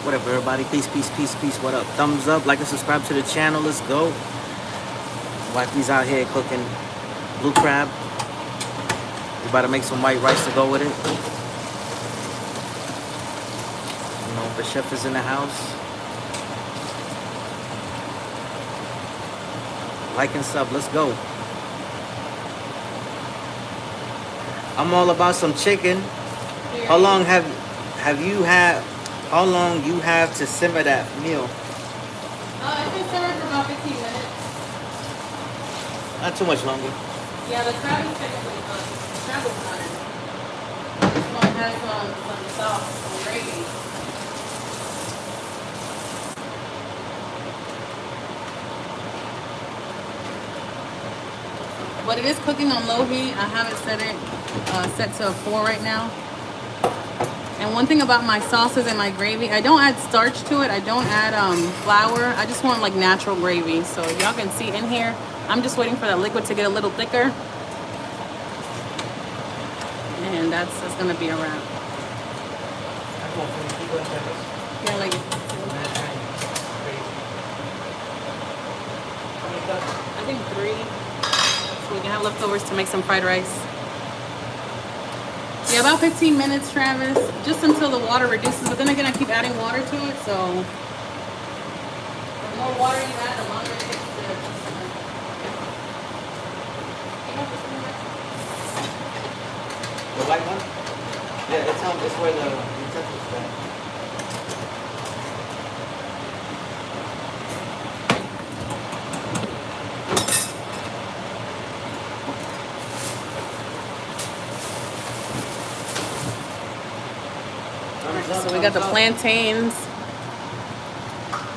What up, everybody? Peace, peace, peace, peace. What up? Thumbs up, like and subscribe to the channel. Let's go. Wifey's out here cooking blue crab. We about to make some white rice to go with it. You know, the chef is in the house. Like and sub. Let's go. I'm all about some chicken. How long have you had? How long you have to simmer that meal? It's been simmered for about 15 minutes. Not too much longer. Yeah, the crab is technically done. The crab is done. This one has some sauce, some gravy. But it is cooking on low heat. I have it set to a 4 right now. And one thing about my sauces and my gravy, I don't add starch to it. I don't add flour. I just want like natural gravy. So y'all can see in here, I'm just waiting for that liquid to get a little thicker. And that's gonna be a wrap. Yeah, like I think 3. So we can have leftovers to make some fried rice. Yeah, about 15 minutes, Travis, just until the water reduces. But then again, I keep adding water to it, so the more water you add, the longer it takes to. The white one? Yeah, it's where the utensils at. So we got the plantains.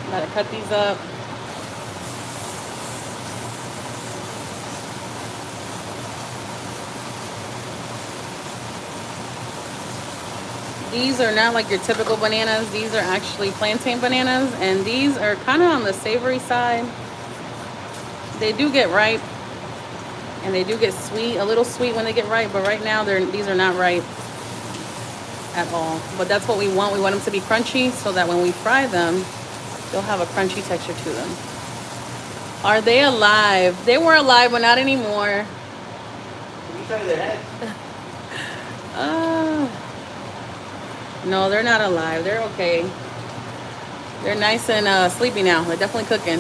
Gotta cut these up. These are not like your typical bananas. These are actually plantain bananas, and these are kind of on the savory side. They do get ripe, and they do get sweet, a little sweet when they get ripe, but right now these are not ripe. at all. But that's what we want. We want them to be crunchy so that when we fry them, they'll have a crunchy texture to them. Are they alive? They were alive, but not anymore. Can you try their head? No, they're not alive. They're okay. They're nice and sleepy now. They're definitely cooking.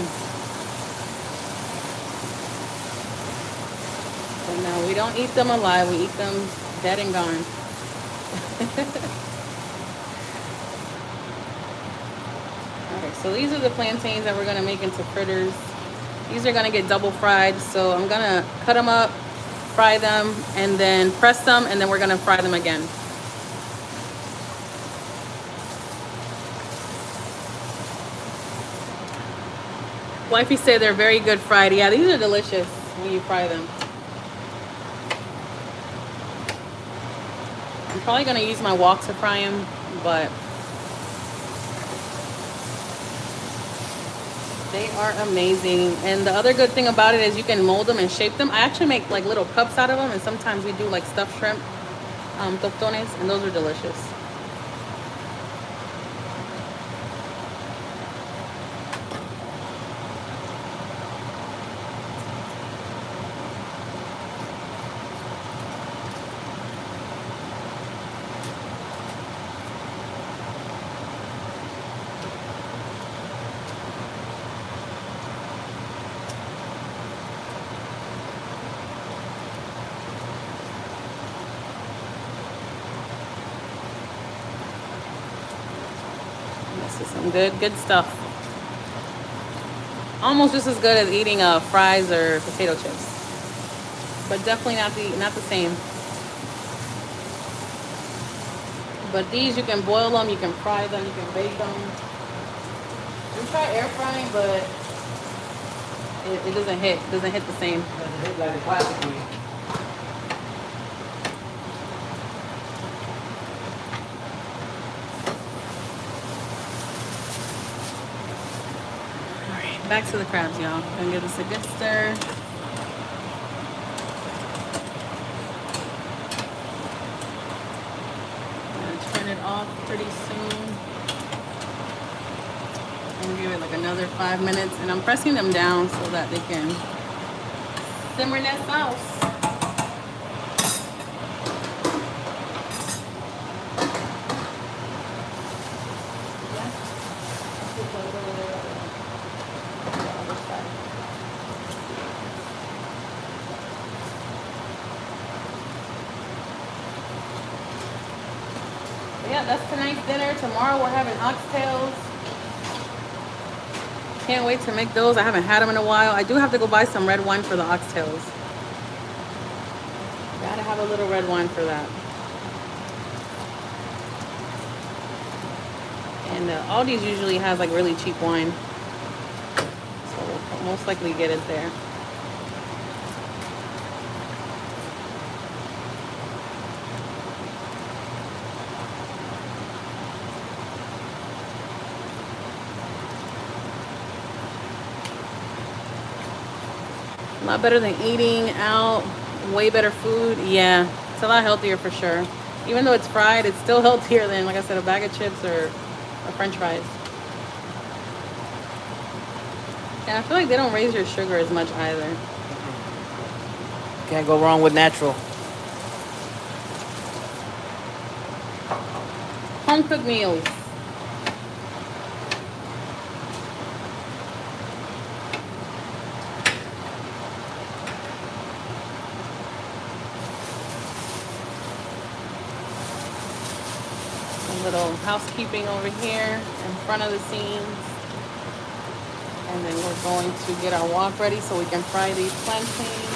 But no, we don't eat them alive. We eat them dead and gone. Alright, so these are the plantains that we're going to make into fritters. These are going to get double fried. So I'm going to cut them up, fry them, and then press them, and then we're going to fry them again. Wifey said they're very good fried. Yeah, these are delicious when you fry them. I'm probably going to use my wok to fry them, but they are amazing. And the other good thing about it is you can mold them and shape them. I actually make like little cups out of them, and sometimes we do like stuffed shrimp, tostones, and those are delicious. This is some good stuff. Almost just as good as eating fries or potato chips, but definitely not the same. But these, you can boil them, you can fry them, you can bake them. We try air frying, but it doesn't hit the same. It doesn't hit like the plastic one. Back to the crabs, y'all. Gonna give this a good stir. Gonna turn it off pretty soon. And give it like another 5 minutes. And I'm pressing them down so that they can simmer in that sauce. Yeah, that's tonight's dinner. Tomorrow we're having oxtails. Can't wait to make those. I haven't had them in a while. I do have to go buy some red wine for the oxtails. Gotta have a little red wine for that. And Aldi's usually has like really cheap wine. So we'll most likely get it there. A lot better than eating out. Way better food. Yeah, it's a lot healthier for sure. Even though it's fried, it's still healthier than, like I said, a bag of chips or french fries. And I feel like they don't raise your sugar as much either. Can't go wrong with natural. Home cooked meals. Little housekeeping over here in front of the scenes, and then we're going to get our wok ready so we can fry these plantains.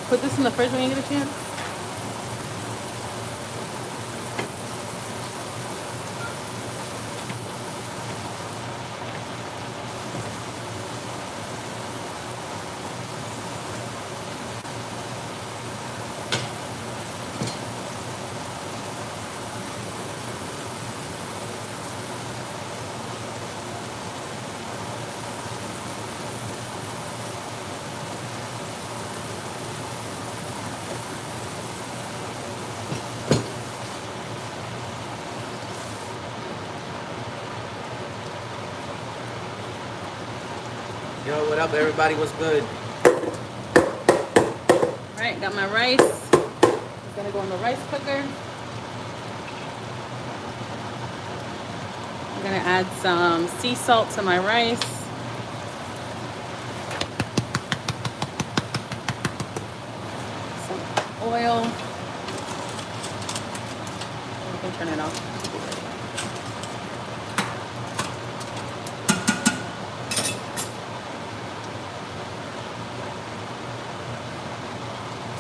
Put this in the fridge when you get a chance. Yo, what up, everybody? What's good? All right, got my rice. It's gonna go in the rice cooker. I'm gonna add some sea salt to my rice. Some oil. You can turn it off.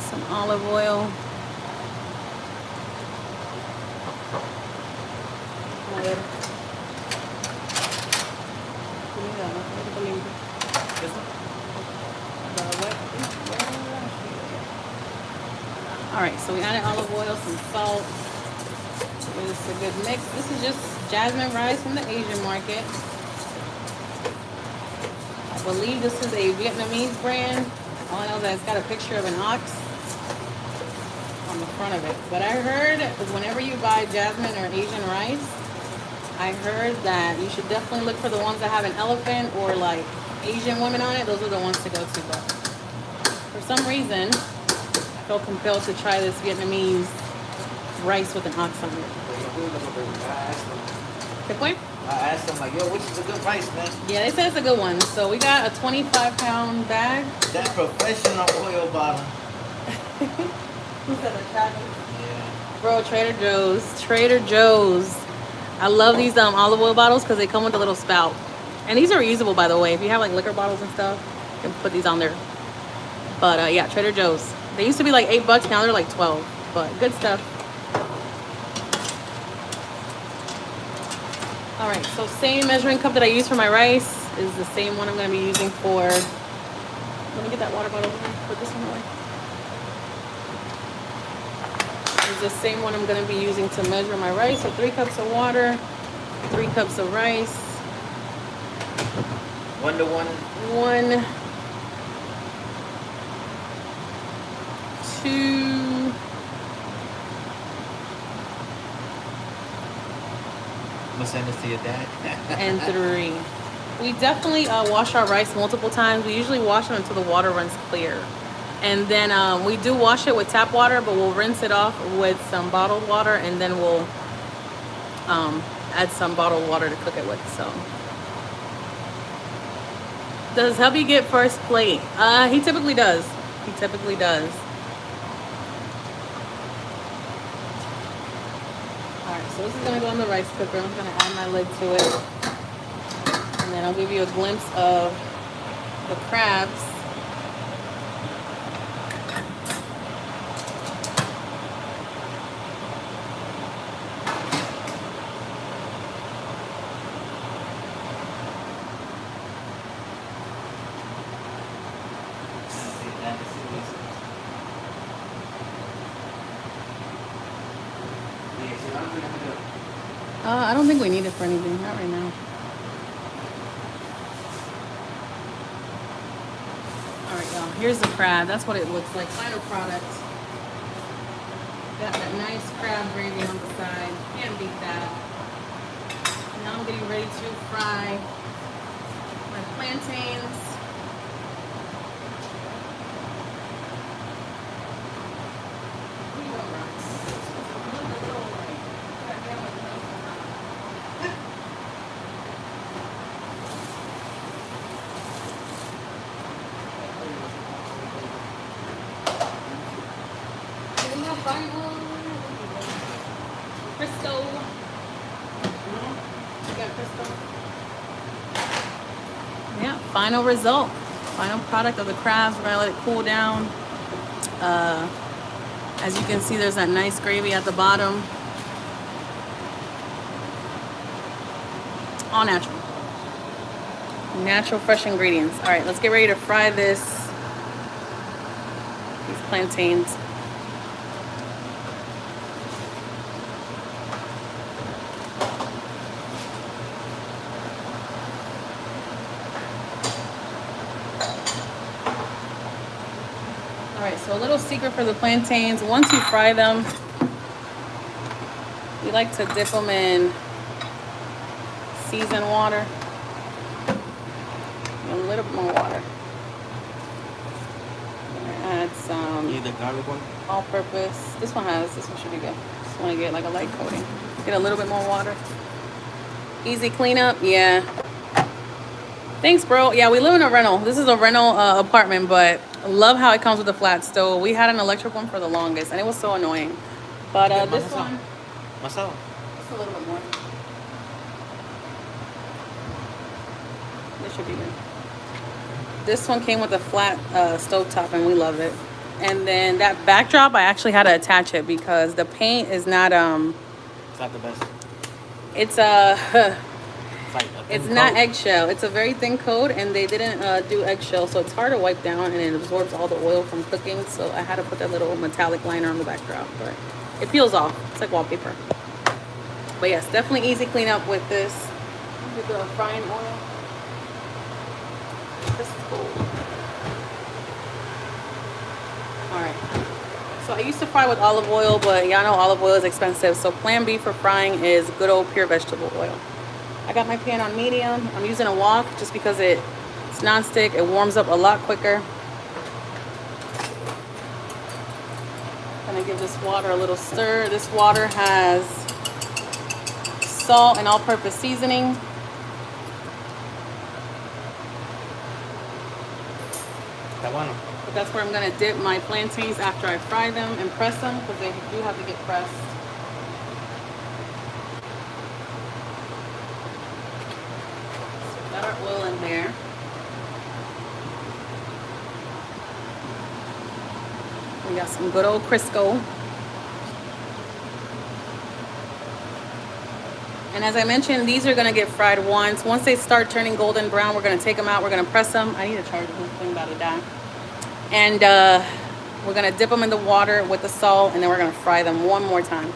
Some olive oil. All right, so we added olive oil, some salt. Give this a good mix. This is just jasmine rice from the Asian market. I believe this is a Vietnamese brand. All I know is that it's got a picture of an ox on the front of it. But I heard whenever you buy jasmine or Asian rice, I heard that you should definitely look for the ones that have an elephant or like Asian women on it. Those are the ones to go to. But for some reason, I felt compelled to try this Vietnamese rice with an ox on it. Good point? I asked them, like, yo, which is a good rice, man? Yeah, they said it's a good one. So we got a 25-pound bag. That professional oil bottle. Who said a Travis? Yeah. Bro, Trader Joe's. Trader Joe's. I love these olive oil bottles because they come with a little spout. And these are reusable, by the way. If you have like liquor bottles and stuff, you can put these on there. But yeah, Trader Joe's. They used to be like $8. Now they're like 12. But good stuff. All right, so same measuring cup that I use for my rice is the same one I'm going to be using for. Let me get that water bottle. Put this one away. It's the same one I'm going to be using to measure my rice. So 3 cups of water, 3 cups of rice. 1 to 1. 1, 2. I'm gonna send this to your dad. And 3. We definitely wash our rice multiple times. We usually wash it until the water runs clear. And then we do wash it with tap water, but we'll rinse it off with some bottled water, and then we'll add some bottled water to cook it with. So, does hubby get first plate? He typically does. He typically does. So this is going to go in the rice cooker. I'm going to add my lid to it. And then I'll give you a glimpse of the crabs. I don't think we need it for anything, not right now. All right, y'all, here's the crab. That's what it looks like, final product. Got that nice crab gravy on the side. Can't beat that. Now I'm getting ready to fry my plantains. Crystal. You got Crystal? Yeah, final result. Final product of the crabs. We're gonna let it cool down. As you can see, there's that nice gravy at the bottom. All natural. Natural, fresh ingredients. All right, let's get ready to fry these plantains. Alright, so a little secret for the plantains. Once you fry them, we like to dip them in seasoned water. A little bit more water. Add some You need the garlic one? all-purpose. This one should be good. Just want to get like a light coating. Get a little bit more water. Easy cleanup, yeah. Thanks, bro. Yeah, we live in a rental. This is a rental apartment, but love how it comes with a flat stove. We had an electric one for the longest, and it was so annoying. But this one, Masala. just a little bit more. This should be good. This one came with a flat stove top, and we love it. And then that backdrop, I actually had to attach it because the paint is not It's not the best. It's Like it's not eggshell. It's a very thin coat, and they didn't do eggshell, so it's hard to wipe down, and it absorbs all the oil from cooking. So I had to put that little metallic liner on the backdrop, but it peels off. It's like wallpaper. But yes, definitely easy cleanup with this. With the frying oil. This is cool. All right. So I used to fry with olive oil, but y'all know olive oil is expensive. So plan B for frying is good old pure vegetable oil. I got my pan on medium. I'm using a wok just because it's nonstick. It warms up a lot quicker. Gonna give this water a little stir. This water has salt and all-purpose seasoning. That one. But that's where I'm gonna dip my plantains after I fry them and press them, because they do have to get pressed. Got our oil in there. We got some good old Crisco. And as I mentioned, these are gonna get fried once. Once they start turning golden brown, we're gonna take them out. We're gonna press them. I need to charge this thing, about to die. And we're gonna dip them in the water with the salt, and then we're gonna fry them one more time.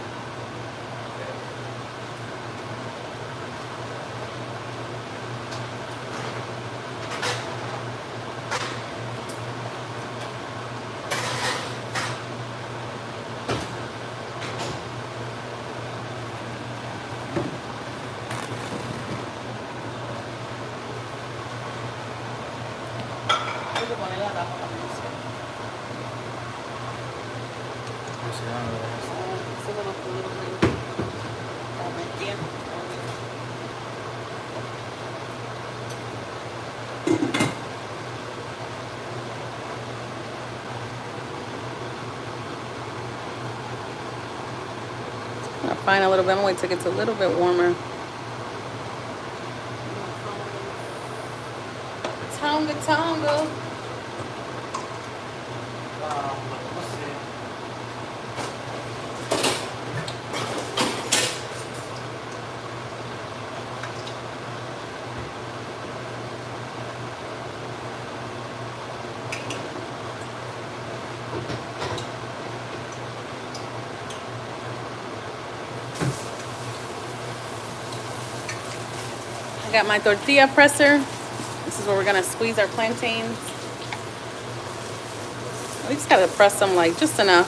Frying a little bit. I'm gonna wait till it gets a little bit warmer. Tonga, tonga. I got my tortilla presser. This is where we're gonna squeeze our plantains. We just gotta press them like just enough.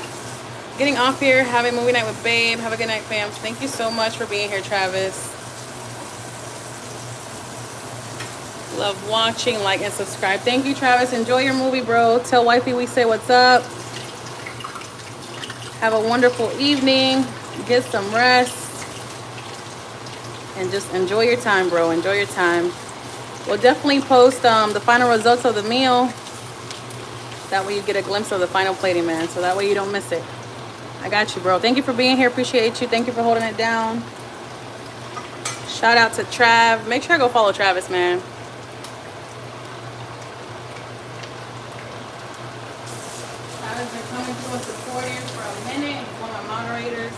Getting off here, have a movie night with Babe. Have a good night, fam. Thank you so much for being here, Travis. Love watching, like, and subscribe. Thank you, Travis. Enjoy your movie, bro. Tell wifey we say what's up. Have a wonderful evening. Get some rest. And just enjoy your time, bro. Enjoy your time. We'll definitely post the final results of the meal. That way you get a glimpse of the final plating, man. So that way you don't miss it. I got you, bro. Thank you for being here. Appreciate you. Thank you for holding it down. Shout out to Trav. Make sure I go follow Travis, man. Travis been coming to us supporting for a minute. He's one of my moderators.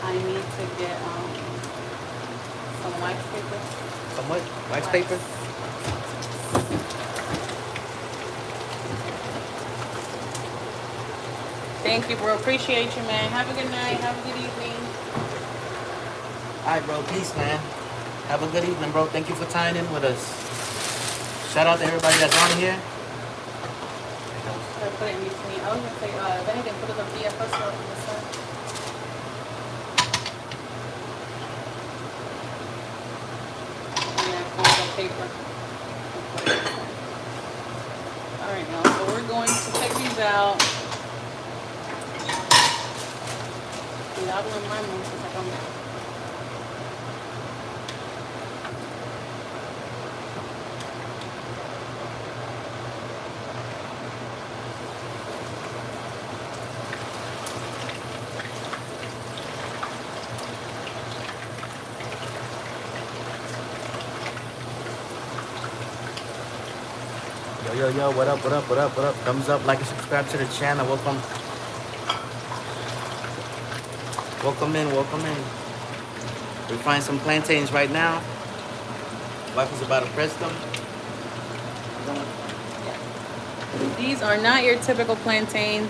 I need to get some wax paper. Some what? Wax paper? Thank you, bro. Appreciate you, man. Have a good night. Have a good evening. All right, bro. Peace, man. Have a good evening, bro. Thank you for tying in with us. Shout out to everybody that's on here. I put it in between. I was gonna say, if anything, put it on BFS or on the side. Yeah, fold the paper. All right, now, so we're going to take these out. Dude, I've learned my moves since I come back. Yo, what up, what up, what up, what up? Thumbs up, like and subscribe to the channel. Welcome. Welcome in, welcome in. We find some plantains right now. Wife is about to press them. These are not your typical plantains.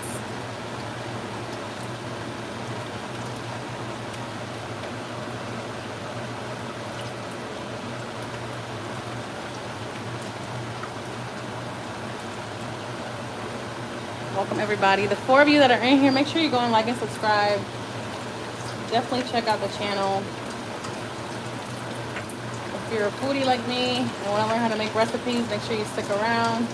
Welcome everybody. The 4 of you that are in here, make sure you go and like and subscribe. Definitely check out the channel. If you're a foodie like me and want to learn how to make recipes, make sure you stick around.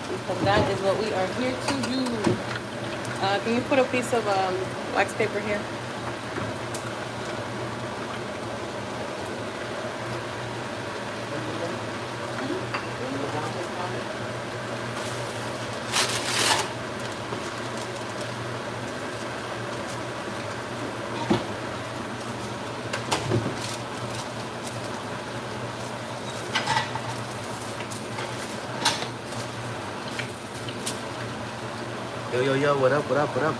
Because that is what we are here to do. Can you put a piece of wax paper here? Yo, what up, what up, what up?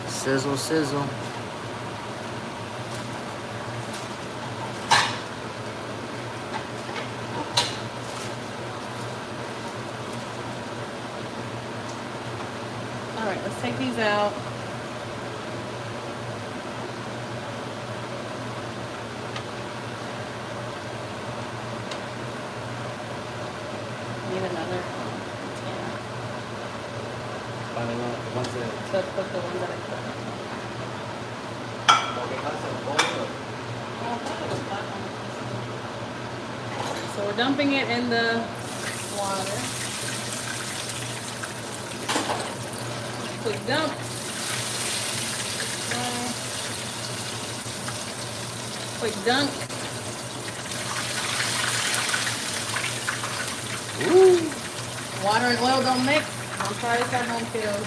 Sizzle, sizzle. All right, let's take these out. Need another container to put the ones that I put. So we're dumping it in the water. Quick dump. Quick dunk. Ooh. Water and oil don't mix. Don't try this at home, kiddos.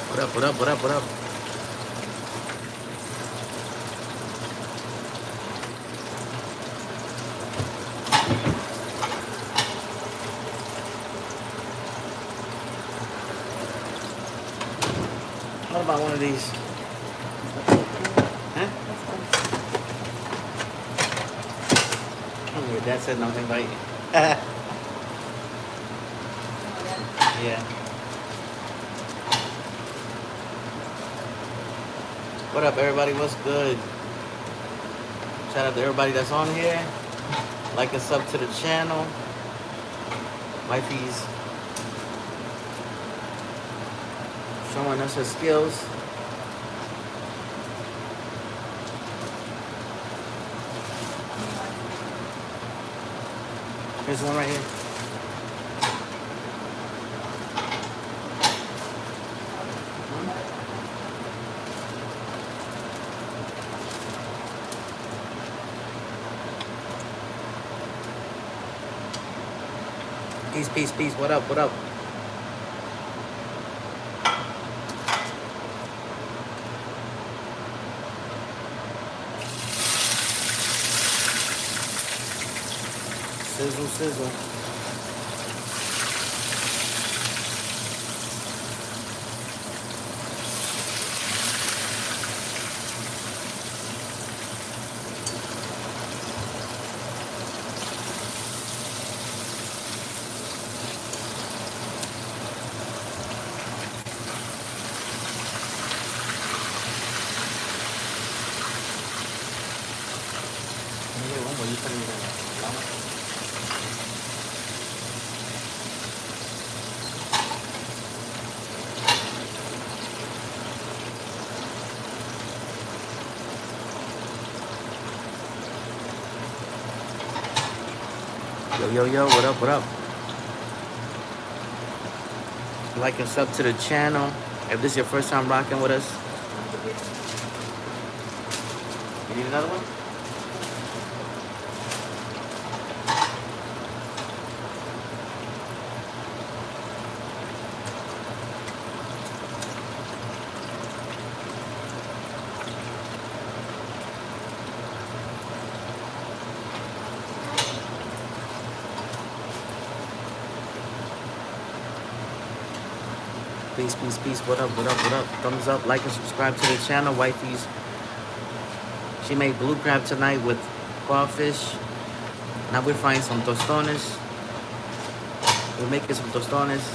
What up, what up, what up, what up? What about one of these? Huh? Oh, your dad said nothing right. Yeah. What up, everybody? What's good? Shout out to everybody that's on here. Like and sub to the channel. Wifey's showing us her skills. Here's one right here. Peace. What up, what up? Sizzle, sizzle. Or you putting it in a omelet? Yo, yo, yo, what up, what up? Like and sub to the channel. If this is your first time rocking with us. You need another one? Peace, peace, peace. What up, what up, what up? Thumbs up, like and subscribe to the channel, wifeys. She made blue crab tonight with crawfish. Now we're frying some tostones. We're making some tostones.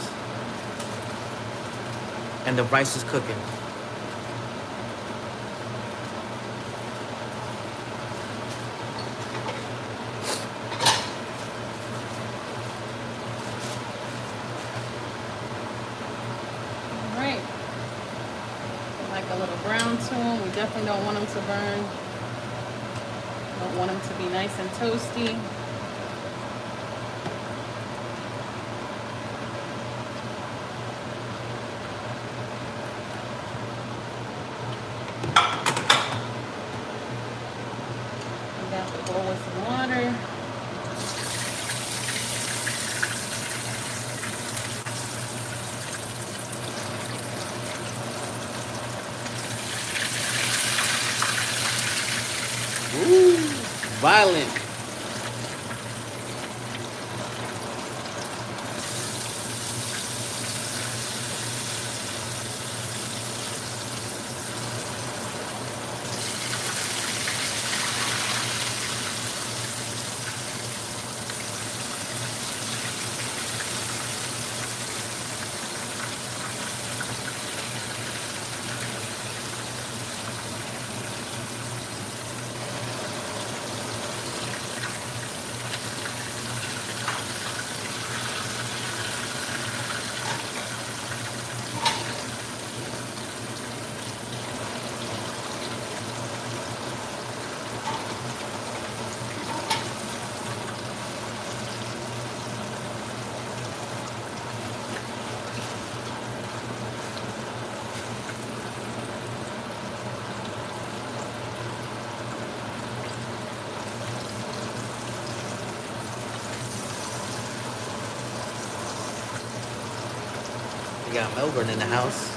And the rice is cooking. Alright. Like a little brown to them. We definitely don't want them to burn. Don't want them to be nice and toasty. We got the bowl with some water. Woo! Violent. We got Melbourne in the house.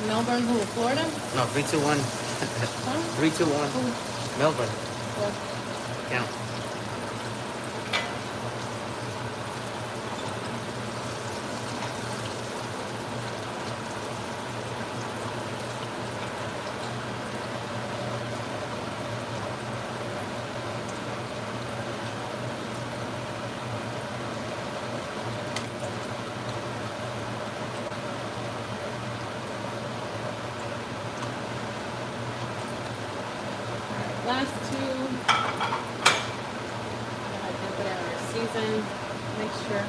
Melbourne, who? Florida? No, 3, 2, 1. Huh? 3, 2, 1. Who? Melbourne. Well, Count. last two. I dip it in our season. Make sure.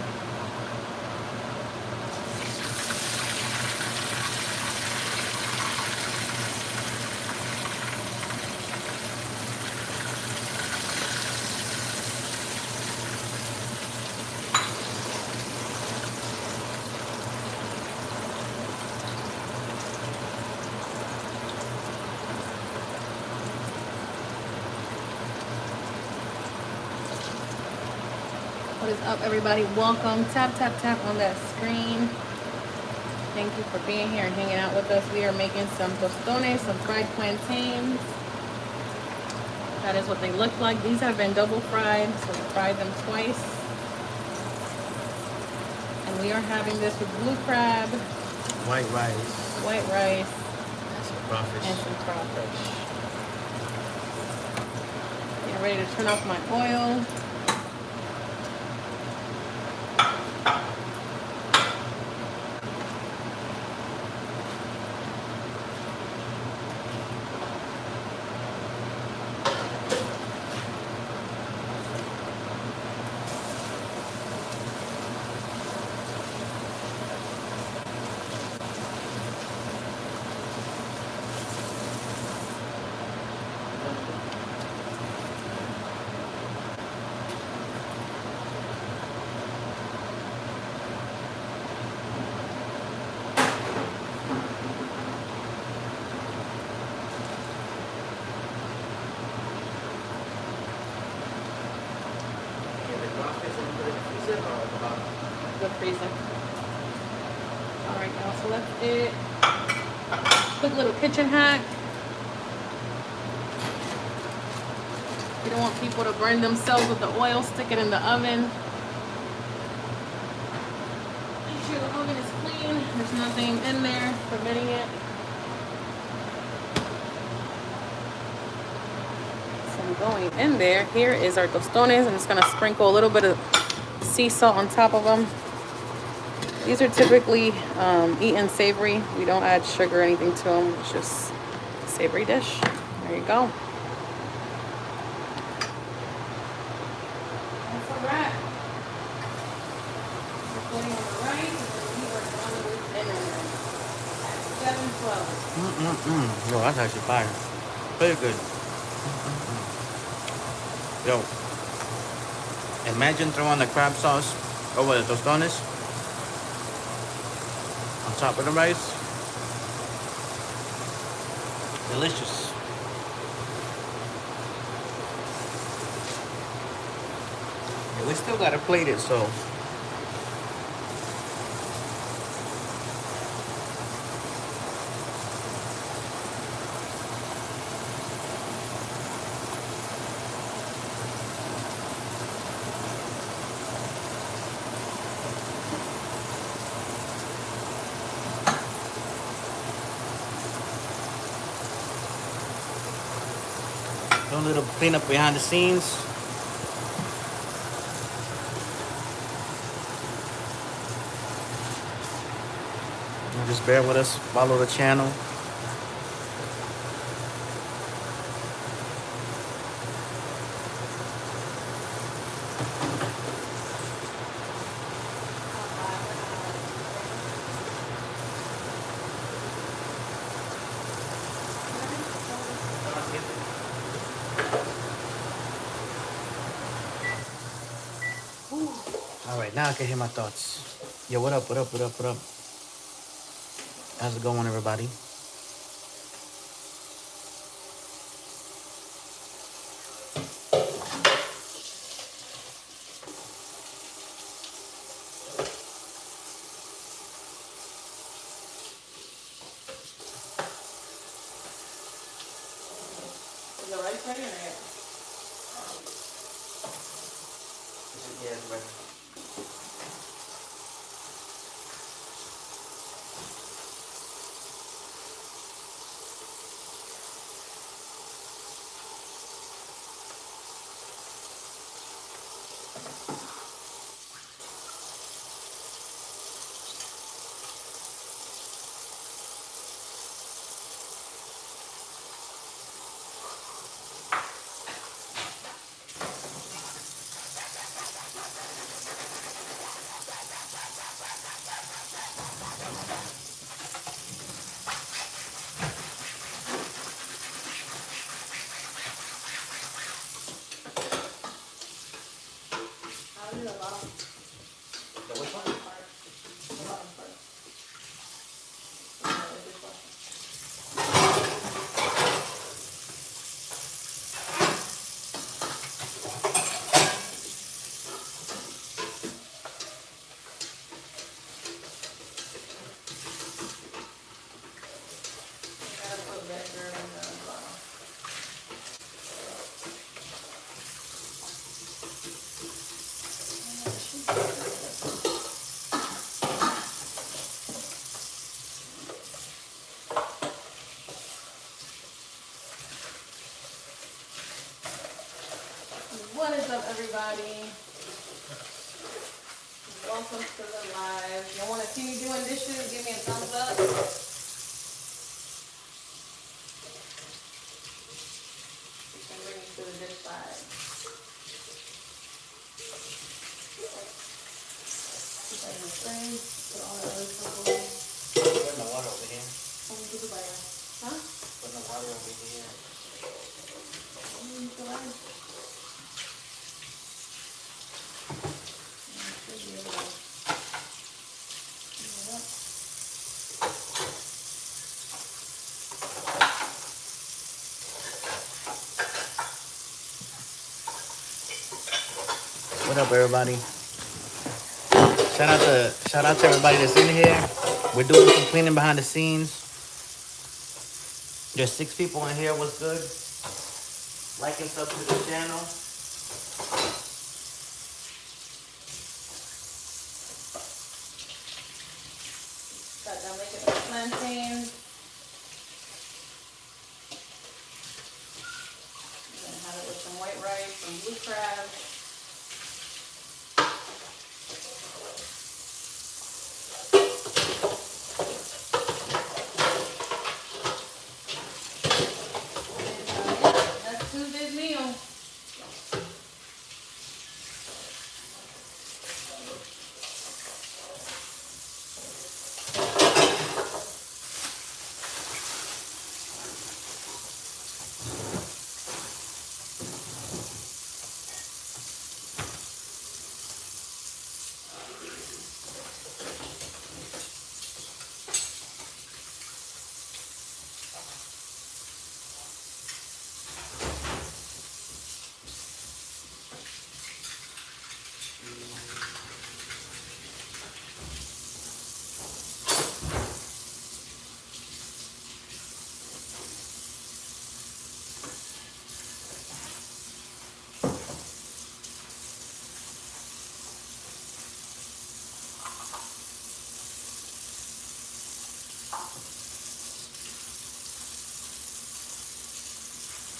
What is up, everybody? Welcome. Tap, tap, tap on that screen. Thank you for being here and hanging out with us. We are making some tostones, some fried plantains. That is what they look like. These have been double fried, so we fried them twice. And we are having this with blue crab, White rice. white rice, And some crawfish. and some crawfish. Getting ready to turn off my oil. the freezer. All right, y'all. So that's it. Quick little kitchen hack. You don't want people to burn themselves with the oil. Stick it in the oven. Make sure the oven is clean. There's nothing in there preventing it. So I'm going in there. Here is our tostones. I'm just gonna sprinkle a little bit of sea salt on top of them. These are typically eaten savory. We don't add sugar or anything to them. It's just a savory dish. There you go. That's a wrap. Recording on the right, and then we are done with dinner at 7:12. Yo, that's actually fire. Very good. Yo, imagine throwing the crab sauce over the tostones on top of the rice. Delicious. Yeah, we still gotta plate it, so. Do a little cleanup behind the scenes. And just bear with us, follow the channel. All right, now I can hear my thoughts. Yo, what up, what up, what up, what up? How's it going, everybody? Is the rice ready or not? Yeah, it's ready. What is up, everybody? Welcome to the live. Y'all want to see me doing dishes? Give me a thumbs up. We can bring you to the dish side. Put that in the fridge. Put all the other stuff away. Putting the water over here. Huh? Putting the water over here. What up, everybody? Shout out to everybody that's in here. We're doing some cleaning behind the scenes. There's 6 people in here. What's good? Like and sub to the channel. Got done making the plantains. I'm gonna have it with some white rice, some blue crab. That's Tuesday's meal.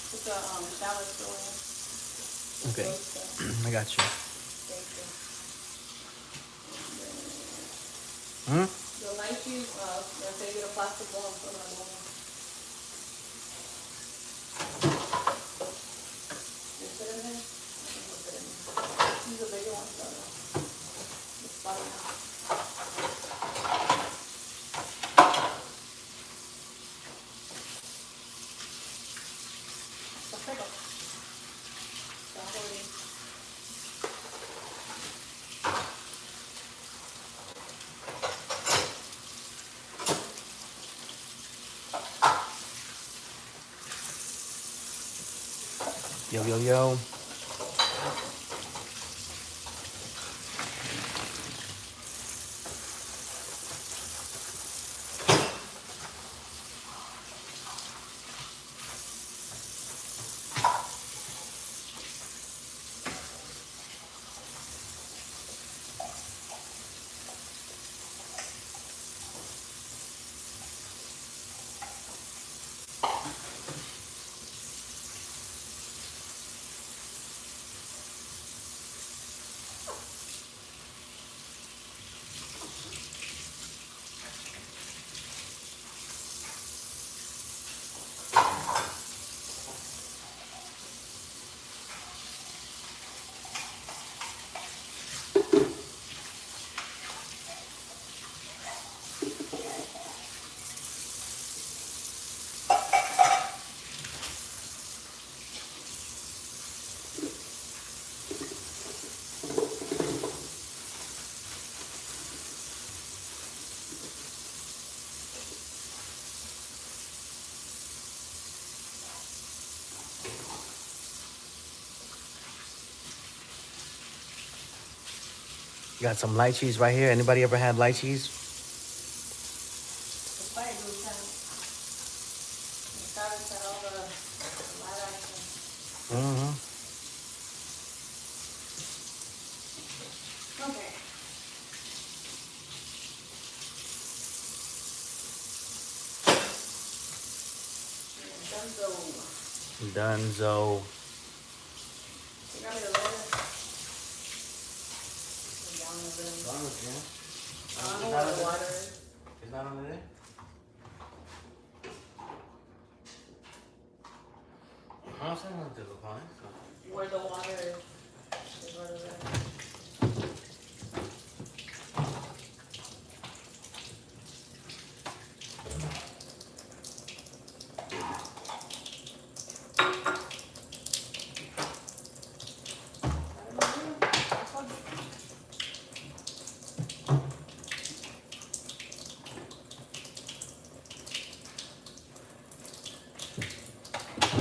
Put the shallots away. Okay. I got you. Hmm? The lychees, they'll take it a plastic bowl and put it in a bowl. You fit in there? I think we'll fit in there. These are bigger ones, though. It's fine. Perfecto. Está jodido. Yo, yo, yo. Got some lychees right here. Anybody ever had lychees? The fire goes down. The carrots and all the light items. Mm-hmm. Okay. Dunzo. You got me the lettuce? Down the bin. I don't know where the water is. It's not under there? I don't see nothing to look on it. Where the water is where the lettuce.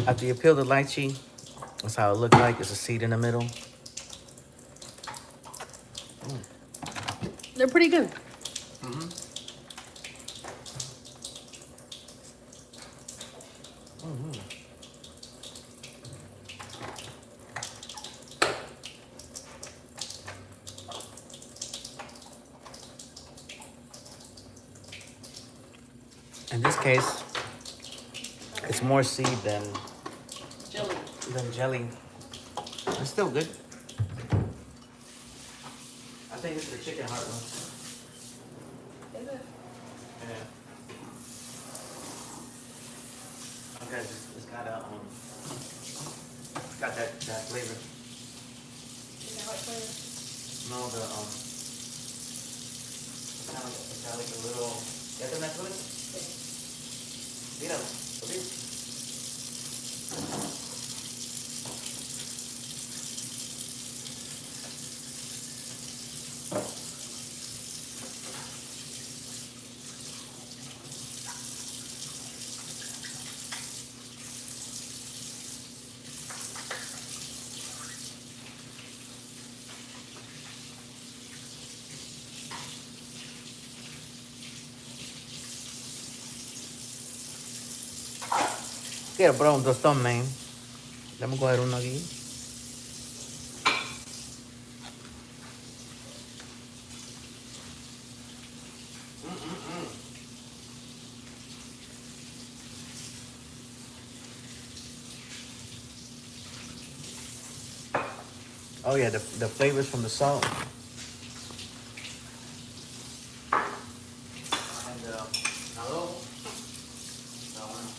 After you peel the lychee, that's how it looks like. It's a seed in the middle. They're pretty good. Mm-hmm. Mm-hmm. In this case, it's more seed Jelly. than jelly. It's still good. I think it's the chicken heart one. Is it? Yeah. Okay, it's got it's got that flavor. Chicken heart flavor. No, it's got like a little. ¿Ya te metes? Míralo, ¿sí? Quiero probar un tostón, man. Vamos a coger uno aquí. Oh yeah, the flavors from the salt. And adobo. Está bueno.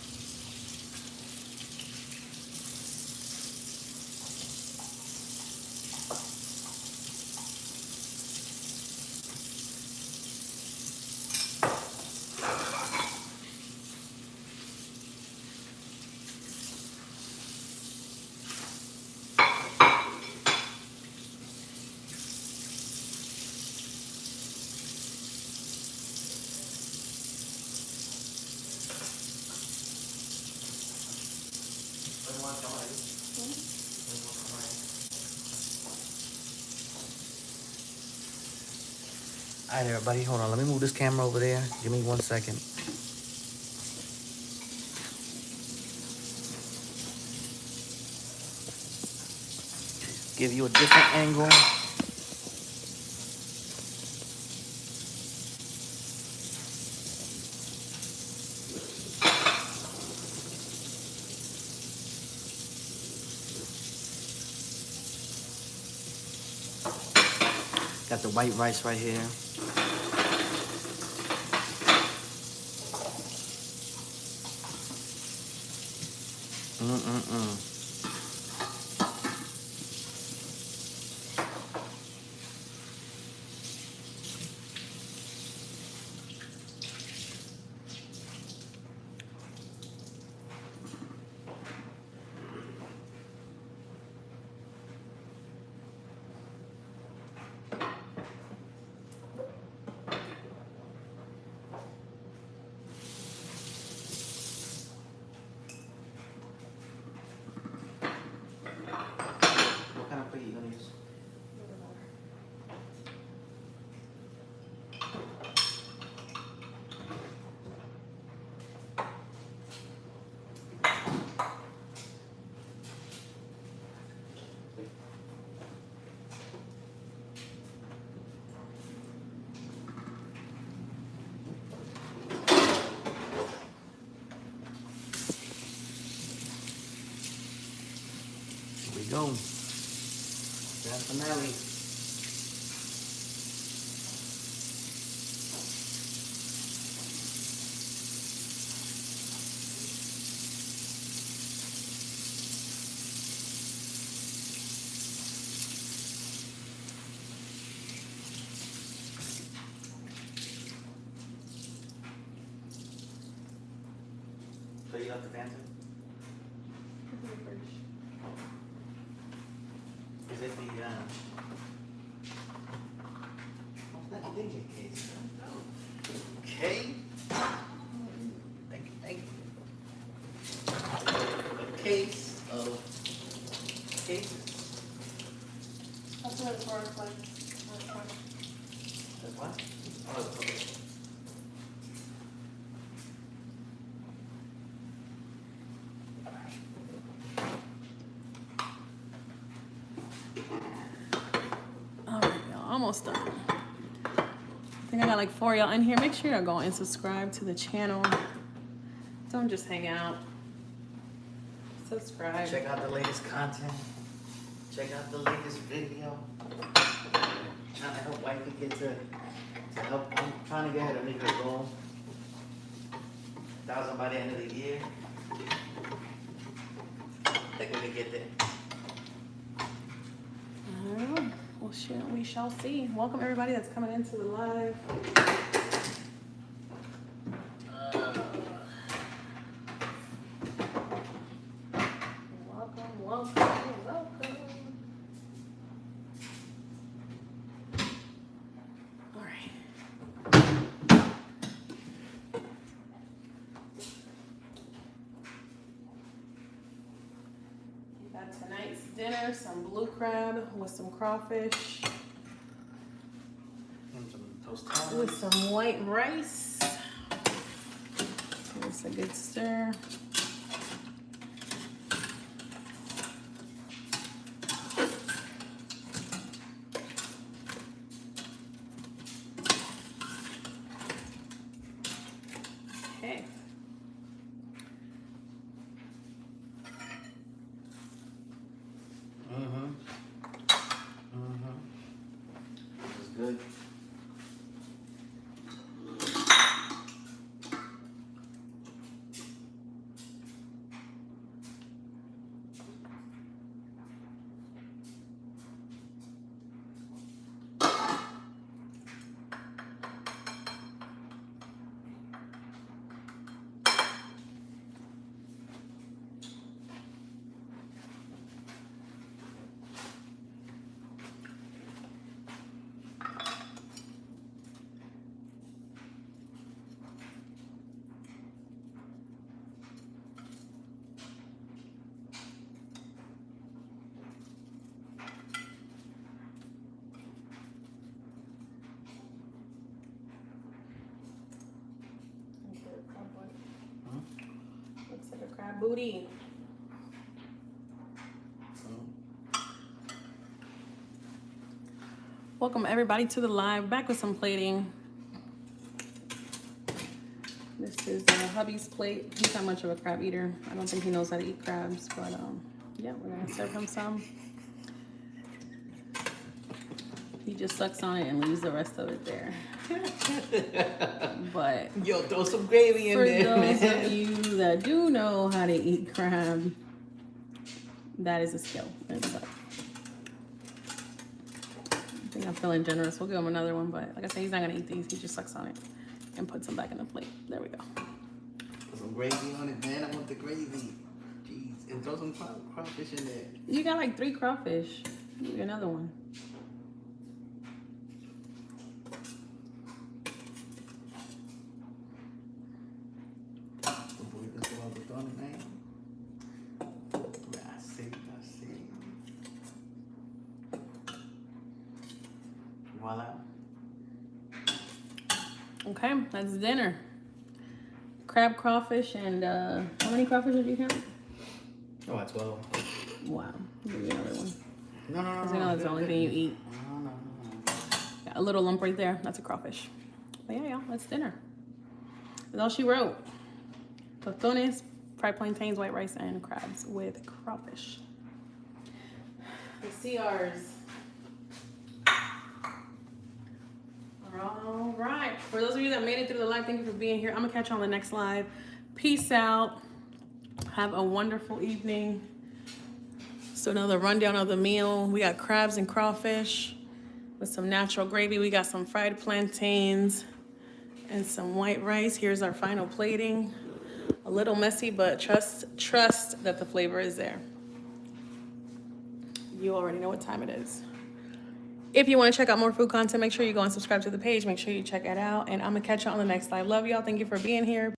All right, everybody, hold on. Let me move this camera over there. Give me 1 second. Give you a different angle. Got the white rice right here. What kind of plate you gonna use? Here we go. Grand finale. So you left the fan too? Is it the what's that DJ case? Okay. Thank you, thank you. A case of cases. That's what it's for, like, That's what? almost done. I think I got like 4 of y'all in here. Make sure y'all go and subscribe to the channel. Don't just hang out. Subscribe. Check out the latest content. Check out the latest video. Trying to help wifey get to help. I'm trying to get her to make her goal 1,000 by the end of the year. I think we can get there. I don't know. Well, shit, we shall see. Welcome everybody that's coming into the live. Welcome. All right. We got tonight's dinner, some blue crab with some crawfish. And some Tostones. With some white rice. It's a good stir. Okay. This is good. Looks like a crab booty. Welcome everybody to the live. Back with some plating. This is hubby's plate. He's not much of a crab eater. I don't think he knows how to eat crabs, but yeah, we're gonna serve him some. He just sucks on it and leaves the rest of it there. But yo, throw some gravy in there, for those man. of you that do know how to eat crab, that is a skill in itself. I think I'm feeling generous. We'll give him another one, but like I said, he's not gonna eat these. He just sucks on it and puts them back in the plate. There we go. Put some gravy on it, man. I want the gravy. Jeez, and throw some crawfish in there. You got like 3 crawfish. Give me another one. Voila. Okay, that's dinner. Crab, crawfish, and how many crawfish did you count? Oh, at 12. Wow. Give me another one. No. Because I know that's the only thing you eat. No. Got a little lump right there. That's a crawfish. But yeah, y'all, that's dinner. That's all she wrote. Tostones, fried plantains, white rice, and crabs with crawfish. The CRs. All right. For those of you that made it through the live, thank you for being here. I'm going to catch you on the next live. Peace out. Have a wonderful evening. So another rundown of the meal. We got crabs and crawfish with some natural gravy. We got some fried plantains and some white rice. Here's our final plating. A little messy, but trust that the flavor is there. You already know what time it is. If you want to check out more food content, make sure you go and subscribe to the page. Make sure you check it out. And I'm going to catch you on the next live. Love y'all. Thank you for being here.